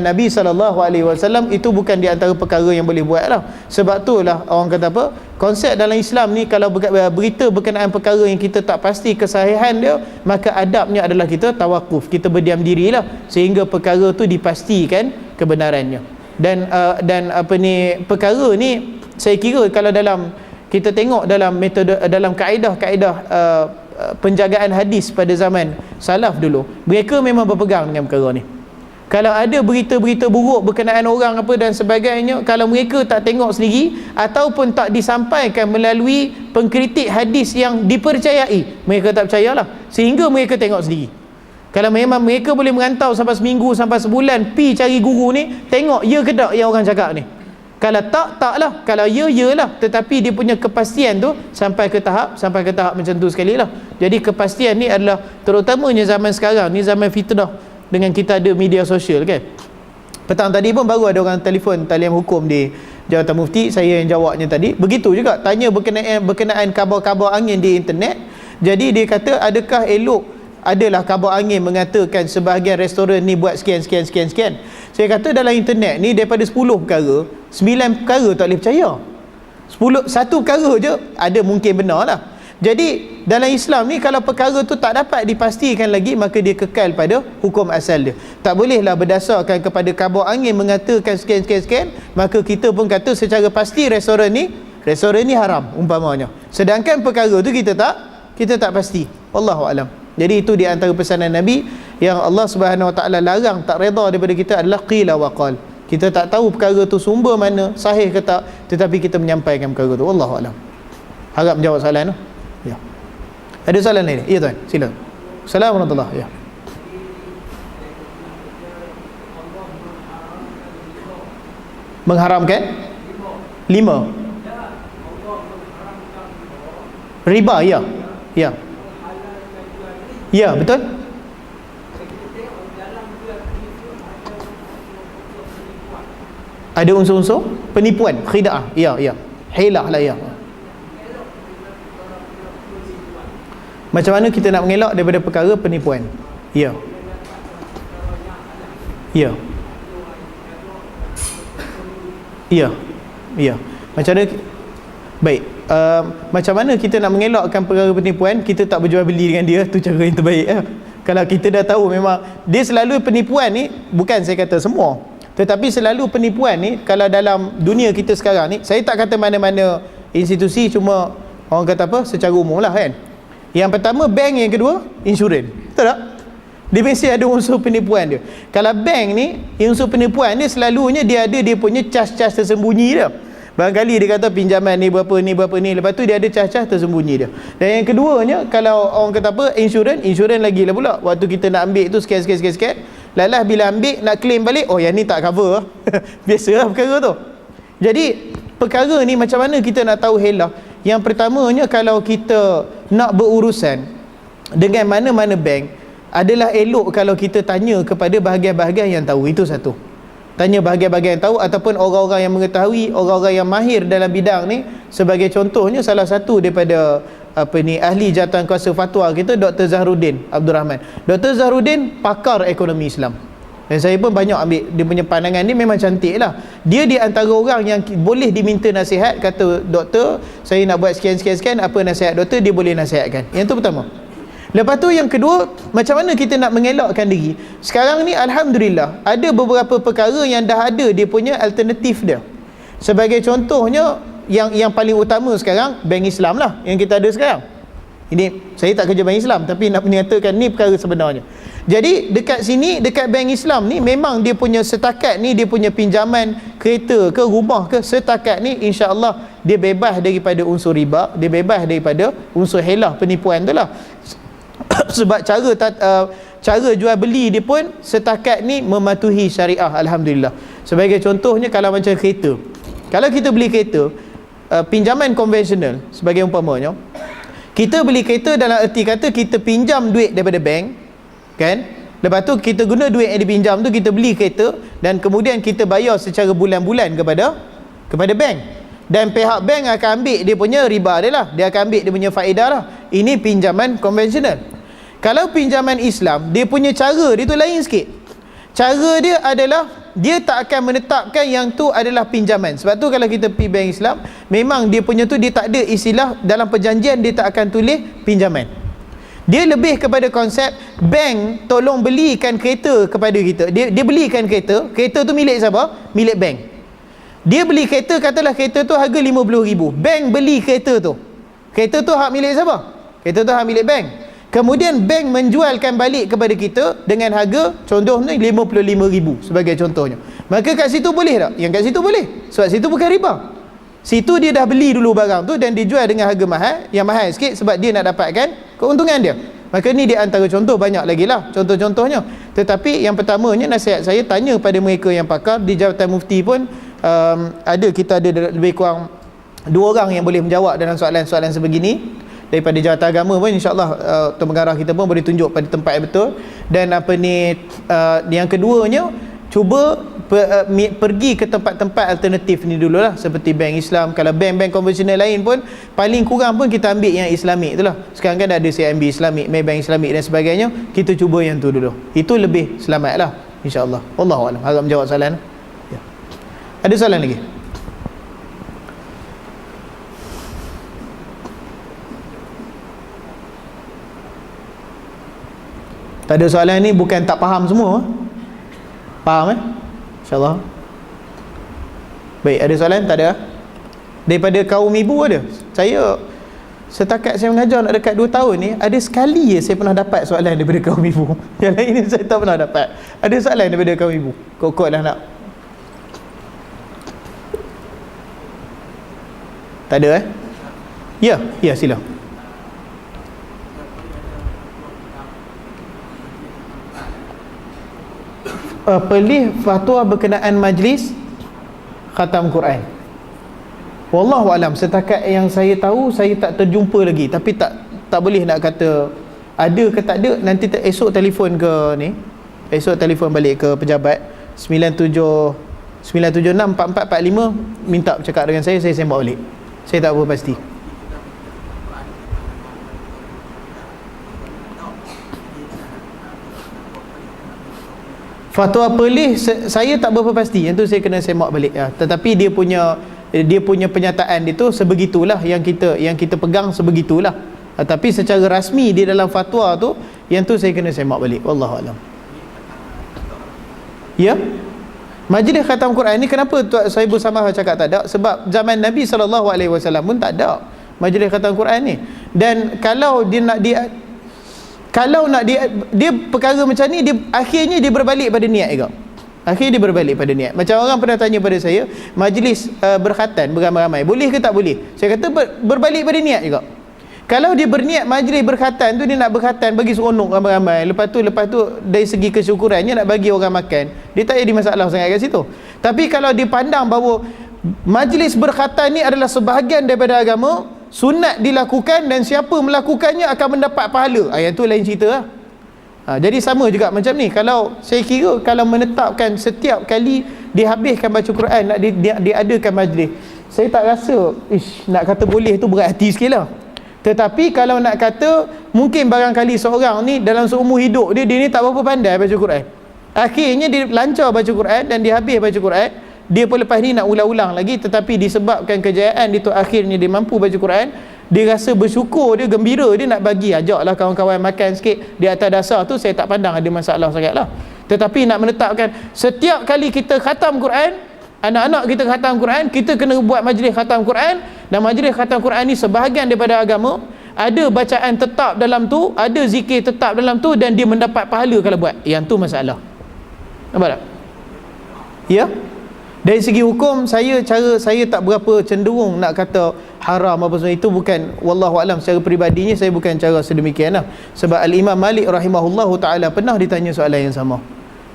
[SPEAKER 1] Nabi SAW. Itu bukan di antara perkara yang boleh buat lah. Sebab tu lah orang kata apa, konsep dalam Islam ni, kalau berita berkenaan perkara yang kita tak pasti kesahihan dia, maka adabnya adalah kita tawakuf, kita berdiam diri lah sehingga perkara tu dipastikan kebenarannya. Dan apa ni, perkara ni saya kira kalau dalam kita tengok dalam metode, dalam kaedah-kaedah penjagaan hadis pada zaman salaf dulu, mereka memang berpegang dengan perkara ni. Kalau ada berita-berita buruk berkenaan orang apa dan sebagainya, kalau mereka tak tengok sendiri ataupun tak disampaikan melalui pengkritik hadis yang dipercayai, mereka tak percayalah sehingga mereka tengok sendiri. Kalau memang mereka boleh merantau sampai seminggu, sampai sebulan, pi cari guru ni, tengok ya ke tak yang orang cakap ni. Kalau tak lah, kalau ya lah, tetapi dia punya kepastian tu sampai ke tahap macam tu sekali lah. Jadi kepastian ni adalah terutamanya zaman sekarang ni, zaman fitnah, dengan kita ada media sosial kan. Petang tadi pun baru ada orang telefon talian hukum di Jawatan Mufti, saya yang jawabnya tadi. Begitu juga tanya berkenaan kabar-kabar angin di internet. Jadi dia kata, adakah elok, adalah kabar angin mengatakan sebahagian restoran ni buat sekian. Saya kata dalam internet ni daripada 10 perkara, 9 perkara tak boleh percaya. 1 perkara je ada mungkin benar lah. Jadi dalam Islam ni kalau perkara tu tak dapat dipastikan lagi, maka dia kekal pada hukum asal dia. Tak bolehlah berdasarkan kepada kabar angin mengatakan sekian, maka kita pun kata secara pasti restoran ni haram umpamanya. Sedangkan perkara tu kita tak pasti. Wallahu alam. Jadi itu di antara pesanan Nabi yang Allah Subhanahu Wa Taala larang, tak redha daripada kita adalah qila wa qal. Kita tak tahu perkara tu sumber mana, sahih ke tak, tetapi kita menyampaikan perkara tu. Wallahu alam. Harap menjawab soalan tu. Ya. Ada soalan lain? Ya tuan, silakan. Assalamualaikum warahmatullahi wabarakatuh. Ya. Mengharamkan 5 riba, ya. Ya. Ya, betul. Ada unsur-unsur penipuan, khida'ah. Ya. Hilah lah, ya. Macam mana kita nak mengelak daripada perkara penipuan? Ya. Ya. Ya. Ya. Macam mana? Baik. Macam mana kita nak mengelakkan perkara penipuan? Kita tak berjual beli dengan dia, tu cara yang terbaik ya. Kalau kita dah tahu memang dia selalu penipuan ni, bukan saya kata semua, tetapi selalu penipuan ni kalau dalam dunia kita sekarang ni, saya tak kata mana-mana institusi, cuma orang kata apa, secara umum lah kan. Yang pertama bank, yang kedua insurans. Betul tak? Dia mesti ada unsur penipuan dia. Kalau bank ni, unsur penipuan dia selalunya dia ada dia punya cas-cas tersembunyi dia. Barangkali dia kata pinjaman ni berapa ni, lepas tu dia ada cas-cas tersembunyi dia. Dan yang keduanya, kalau orang kata apa, insurans lagi lah pula. Waktu kita nak ambil tu sikit, lalah bila ambil nak claim balik, oh yang ni tak cover. Biasalah perkara tu. Jadi perkara ni macam mana kita nak tahu helah? Yang pertamanya, kalau kita nak berurusan dengan mana-mana bank, adalah elok kalau kita tanya kepada bahagian-bahagian yang tahu. Itu satu. Tanya bahagian-bahagian yang tahu, ataupun orang-orang yang mengetahui, orang-orang yang mahir dalam bidang ni. Sebagai contohnya, salah satu daripada ahli jawatankuasa fatwa kita, Dr. Zahruddin Abdul Rahman. Dr. Zahruddin pakar ekonomi Islam, dan saya pun banyak ambil dia punya pandangan. Dia memang cantik lah. Dia di antara orang yang boleh diminta nasihat. Kata doktor, saya nak buat sekian, apa nasihat doktor, dia boleh nasihatkan. Yang tu pertama. Lepas tu yang kedua, macam mana kita nak mengelakkan diri? Sekarang ni Alhamdulillah ada beberapa perkara yang dah ada dia punya alternatif dia. Sebagai contohnya, yang paling utama sekarang, bank Islam lah yang kita ada sekarang. Ini saya tak kerja bank Islam, tapi nak menyatakan ni perkara sebenarnya. Jadi dekat sini, dekat bank Islam ni, memang dia punya setakat ni, dia punya pinjaman kereta ke rumah ke, setakat ni insya-Allah dia bebas daripada unsur riba, dia bebas daripada unsur helah, penipuan tu lah. Sebab cara jual beli dia pun setakat ni mematuhi syariah, Alhamdulillah. Sebagai contohnya, kalau macam kereta, kalau kita beli kereta pinjaman konvensional, sebagai umpamanya, kita beli kereta dalam erti kata kita pinjam duit daripada bank, kan? Lepas tu kita guna duit yang dipinjam tu, kita beli kereta, dan kemudian kita bayar secara bulan-bulan kepada bank. Dan pihak bank akan ambil dia punya riba dia lah, dia akan ambil dia punya faedah lah. Ini pinjaman konvensional. Kalau pinjaman Islam, dia punya cara dia tu lain sikit. Cara dia adalah, dia tak akan menetapkan yang tu adalah pinjaman. Sebab tu kalau kita pergi bank Islam, memang dia punya tu, dia tak ada istilah dalam perjanjian, dia tak akan tulis pinjaman. Dia lebih kepada konsep bank tolong belikan kereta kepada kita. Dia belikan kereta tu milik siapa? Milik bank. Dia beli kereta, katalah kereta tu harga RM50,000. Bank beli kereta tu. Kereta tu hak milik siapa? Kereta tu hak milik bank. Kemudian bank menjualkan balik kepada kita dengan harga contohnya RM55,000 sebagai contohnya. Maka kat situ boleh tak? Yang kat situ boleh. Sebab situ bukan riba. Situ dia dah beli dulu barang tu dan dijual dengan harga mahal, yang mahal sikit sebab dia nak dapatkan keuntungan dia. Maka ni dia antara contoh, banyak lagi lah contoh-contohnya. Tetapi yang pertamanya, nasihat saya, tanya pada mereka yang pakar. Di Jabatan Mufti pun kita ada lebih kurang 2 orang yang boleh menjawab dalam soalan-soalan sebegini. Daripada Jabatan Agama pun insya-Allah Tuan Pengarah kita pun boleh tunjuk pada tempat yang betul. Dan yang keduanya, cuba pergi ke tempat-tempat alternatif ni dululah, seperti bank Islam. Kalau bank-bank konvensional lain pun, paling kurang pun kita ambil yang Islamik itulah. Sekarang kan ada CIMB Islamik, Maybank Islamik dan sebagainya. Kita cuba yang tu dulu. Itu lebih selamatlah insya-Allah. Wallahu a'lam. Harap menjawab soalan. Ya. Ada soalan lagi? Tak ada soalan ni, bukan tak faham semua. Faham InsyaAllah. Baik, ada soalan? Tak ada? Daripada kaum ibu ada. Saya setakat saya mengajar nak dekat 2 tahun ni, ada sekali je saya pernah dapat soalan daripada kaum ibu. Yang lain ni saya tak pernah dapat. Ada soalan daripada kaum ibu. Kok lah nak. Tak ada Ya, sila. Pelih fatwa berkenaan majlis khatam Quran. Wallahu alam, setakat yang saya tahu, saya tak terjumpa lagi. Tapi tak boleh nak kata ada ke tak ada. Nanti esok telefon ke ni, esok telefon balik ke pejabat 9764445, minta bercakap dengan saya sembah balik. Saya tak apa pasti. Fatwa pelih saya tak berapa pasti. Yang tu saya kena semak balik ya. Tetapi dia punya penyataan itu sebegitulah, yang kita pegang sebegitulah. Tapi secara rasmi di dalam fatwa tu, yang tu saya kena semak balik. Wallahu alam. Ya. Majlis khatam Quran ni, kenapa Tuan Sahibul Samah cakap tak ada? Sebab zaman Nabi SAW pun tak ada majlis khatam Quran ni. Dan kalau dia nak Kalau nak dia perkara macam ni, akhirnya dia berbalik pada niat juga. Akhirnya dia berbalik pada niat. Macam orang pernah tanya pada saya, majlis berkhatan beramai-ramai, boleh ke tak boleh? Saya kata berbalik pada niat juga. Kalau dia berniat majlis berkhatan tu, dia nak berkhatan bagi seronok ramai-ramai, lepas tu dari segi kesyukurannya nak bagi orang makan, dia tak ada masalah sangat kat situ. Tapi kalau dia pandang bahawa majlis berkhatan ni adalah sebahagian daripada agama, sunat dilakukan dan siapa melakukannya akan mendapat pahala, yang tu lain cerita lah. Jadi sama juga macam ni, kalau saya kira kalau menetapkan setiap kali dihabiskan baca Quran nak diadakan majlis, saya tak rasa nak kata boleh tu berat hati sikit lah. Tetapi kalau nak kata mungkin barangkali seorang ni dalam seumur hidup dia ni tak berapa pandai baca Quran, akhirnya dia lancar baca Quran dan dia habis baca Quran, dia pun lepas ni nak ulang-ulang lagi, tetapi disebabkan kejayaan dia tu akhirnya dia mampu baca Quran, dia rasa bersyukur, dia gembira, dia nak bagi, ajaklah kawan-kawan makan sikit di atas dasar tu, saya tak pandang ada masalah sangat lah. Tetapi nak menetapkan setiap kali kita khatam Quran, anak-anak kita khatam Quran, kita kena buat majlis khatam Quran, dan majlis khatam Quran ni sebahagian daripada agama, ada bacaan tetap dalam tu, ada zikir tetap dalam tu, dan dia mendapat pahala kalau buat, yang tu masalah. Nampak tak? Ya? Dari segi hukum, saya tak berapa cenderung nak kata haram apa semua, itu bukan, wallahu alam, secara peribadinya saya bukan cara sedemikian lah. Sebab Al-Imam Malik rahimahullahu ta'ala pernah ditanya soalan yang sama.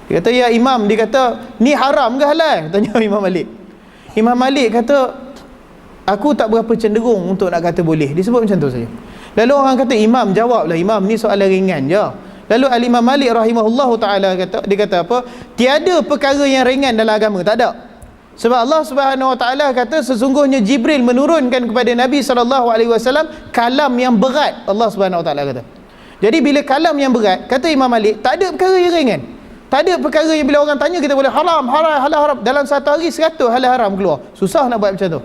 [SPEAKER 1] Dia kata, ya Imam, dia kata, ni haram ke halal? Tanya Imam Malik. Imam Malik kata, aku tak berapa cenderung untuk nak kata boleh. Dia sebut macam tu saja. Lalu orang kata, Imam, jawablah Imam, ni soalan ringan je. Lalu Al-Imam Malik rahimahullahu ta'ala dia kata apa? Tiada perkara yang ringan dalam agama, tak ada. Sebab Allah Subhanahu Wa Taala kata sesungguhnya Jibril menurunkan kepada Nabi SAW kalam yang berat. Allah Subhanahu Wa Taala kata. Jadi bila kalam yang berat, kata Imam Malik, tak ada perkara yang ringan. Tak ada perkara yang bila orang tanya kita boleh haram dalam satu hari 100 halal haram keluar. Susah nak buat macam tu.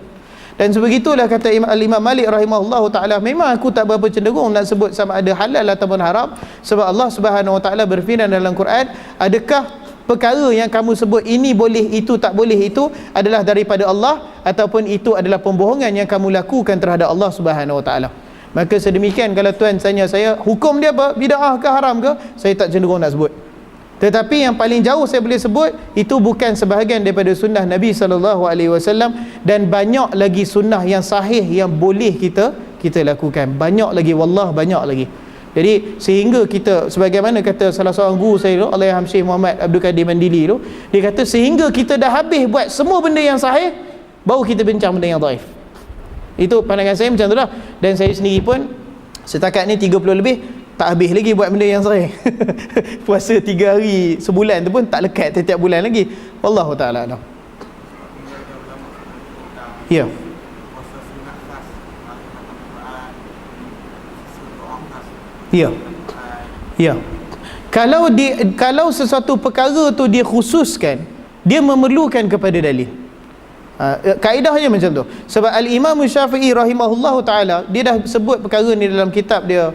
[SPEAKER 1] Dan sebegitulah kata Imam Malik rahimahullahu taala, memang aku tak berapa cenderung nak sebut sama ada halal ataupun haram, sebab Allah Subhanahu Wa Taala berfirman dalam Quran, adakah perkara yang kamu sebut ini boleh, itu tak boleh, itu adalah daripada Allah, ataupun itu adalah pembohongan yang kamu lakukan terhadap Allah Subhanahu Wa Taala. Maka sedemikian, kalau tuan tanya saya hukum dia apa, bid'ah ke haram ke, saya tak cenderung nak sebut. Tetapi yang paling jauh saya boleh sebut, itu bukan sebahagian daripada sunnah Nabi SAW, dan banyak lagi sunnah yang sahih yang boleh kita lakukan, banyak lagi, wallah banyak lagi. Jadi sehingga kita, sebagaimana kata salah seorang guru saya tu, Allahyarham Syekh Muhammad Abdul Qadir Mandili tu, dia kata sehingga kita dah habis buat semua benda yang sahih, baru kita bincang benda yang dhaif. Itu pandangan saya macam tu lah. Dan saya sendiri pun setakat ni 30 lebih tak habis lagi buat benda yang sahih. Puasa 3 hari sebulan tu pun tak lekat setiap bulan lagi. Wallahu ta'ala alam. Ya. Ya. Ya. Kalau sesuatu perkara tu dia khususkan, dia memerlukan kepada dalil. Kaedahnya macam tu. Sebab Al-Imam Syafi'i rahimahullahu taala, dia dah sebut perkara ni dalam kitab dia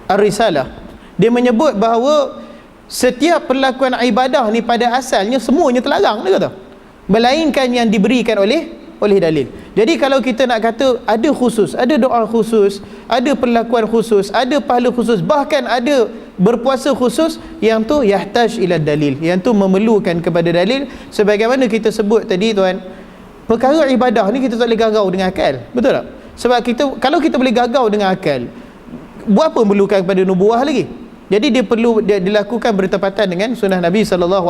[SPEAKER 1] Ar-Risalah. Dia menyebut bahawa setiap perlakuan ibadah ni pada asalnya semuanya terlarang, dia kata, melainkan yang diberikan oleh dalil. Jadi kalau kita nak kata ada khusus, ada doa khusus, ada perlakuan khusus, ada pahala khusus, bahkan ada berpuasa khusus, yang tu yahtaj ila dalil, yang tu memerlukan kepada dalil. Sebagaimana kita sebut tadi tuan, perkara ibadah ni kita tak boleh gagau dengan akal, betul tak? Sebab kalau kita boleh gagau dengan akal, buat apa memerlukan kepada nubuah lagi? Jadi dia perlu dilakukan bertepatan dengan sunnah Nabi SAW.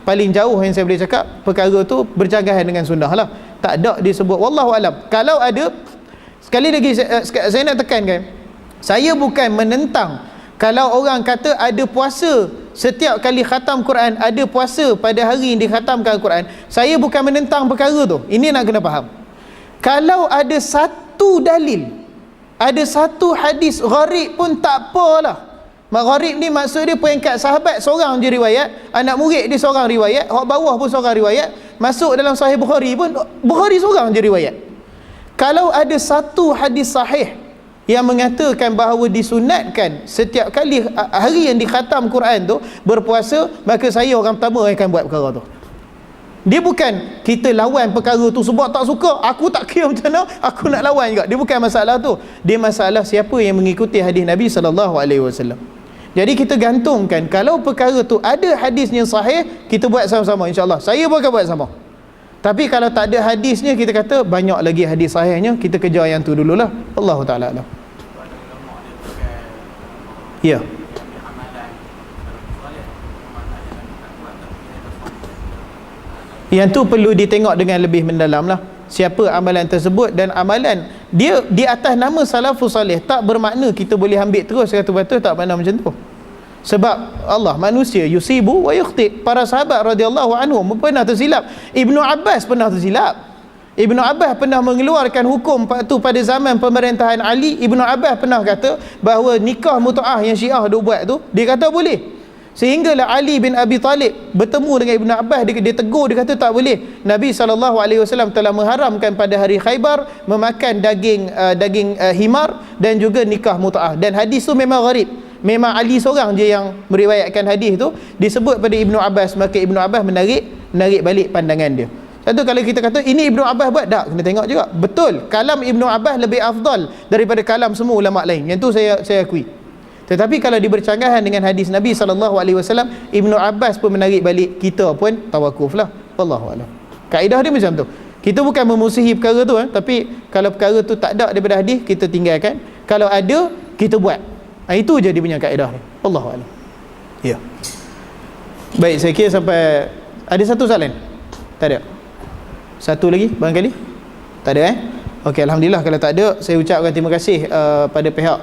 [SPEAKER 1] Paling jauh yang saya boleh cakap, perkara tu berjanggahan dengan sunnah lah. Tak ada disebut, wallahu alam. Kalau ada, sekali lagi saya nak tekankan, saya bukan menentang kalau orang kata ada puasa setiap kali khatam Quran, ada puasa pada hari yang dikhatamkan Quran. Saya bukan menentang perkara tu. Ini nak kena faham. Kalau ada satu dalil, ada satu hadis gharib pun tak apalah. Gharib ni maksud dia peringkat sahabat seorang je riwayat, anak murid dia seorang riwayat, hak bawah pun seorang riwayat, masuk dalam Sahih Bukhari pun Bukhari seorang je riwayat. Kalau ada satu hadis sahih yang mengatakan bahawa disunatkan setiap kali hari yang dikhatam Quran tu berpuasa, maka saya orang pertama akan buat perkara tu. Dia bukan kita lawan perkara tu sebab tak suka, aku tak kira macam mana, aku nak lawan juga. Dia bukan masalah tu. Dia masalah siapa yang mengikuti hadis Nabi SAW. Jadi kita gantungkan, kalau perkara tu ada hadisnya sahih, kita buat sama-sama insya-Allah. Saya pun akan buat sama. Tapi kalau tak ada hadisnya, kita kata banyak lagi hadis sahihnya, kita kejar yang tu dululah. Allah Taala alam. Ya. Yang tu perlu ditengok dengan lebih mendalam lah, siapa amalan tersebut. Dan amalan dia di atas nama salafus salih tak bermakna kita boleh ambil terus kata betul, tak makna macam tu. Sebab Allah manusia, yusibu wa yukhti. Para sahabat radhiyallahu anhum pernah tersilap. Ibnu Abbas pernah tersilap. Ibnu Abbas pernah mengeluarkan hukum tu pada zaman pemerintahan Ali. Ibnu Abbas pernah kata bahawa nikah mut'ah yang Syiah duk buat tu, dia kata boleh. Sehinggalah Ali bin Abi Talib bertemu dengan Ibnu Abbas, dia tegur, dia kata tak boleh. Nabi SAW telah mengharamkan pada hari Khaybar memakan daging himar dan juga nikah mut'ah. Dan hadis tu memang gharib. Memang Ali seorang je yang meriwayatkan hadis tu, disebut pada Ibnu Abbas. Maka Ibnu Abbas menarik balik pandangan dia. Satu, kalau kita kata ini Ibnu Abbas buat, tak, kena tengok juga. Betul, kalam Ibnu Abbas lebih afdal daripada kalam semua ulama lain. Yang tu saya akui. Tetapi kalau dibercanggahan dengan hadis Nabi SAW, Ibnu Abbas pun menarik balik, kita pun tawakuf lah. Wallahu a'lam. Kaedah dia macam tu. Kita bukan memusuhi perkara tu, tapi kalau perkara tu tak ada daripada hadis, kita tinggalkan. Kalau ada, kita buat. Itu je dia punya kaedah ni. Wallahu a'lam. Ya. Baik, saya kira sampai ada satu soalan. Tak ada. Satu lagi barangkali? Tak ada Okey, alhamdulillah. Kalau tak ada, saya ucapkan terima kasih pada pihak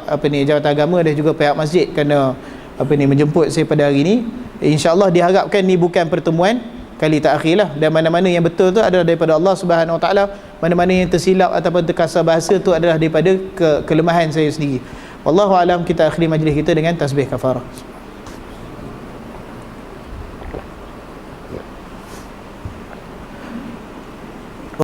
[SPEAKER 1] Jabatan Agama dan juga pihak masjid kerana menjemput saya pada hari ini. InsyaAllah diharapkan ni bukan pertemuan kali terakhir lah, dan mana-mana yang betul tu adalah daripada Allah Subhanahu Wa Taala, mana-mana yang tersilap ataupun terkasar bahasa tu adalah daripada kelemahan saya sendiri. Wallahu alam. Kita akhiri majlis kita dengan tasbih kafarah.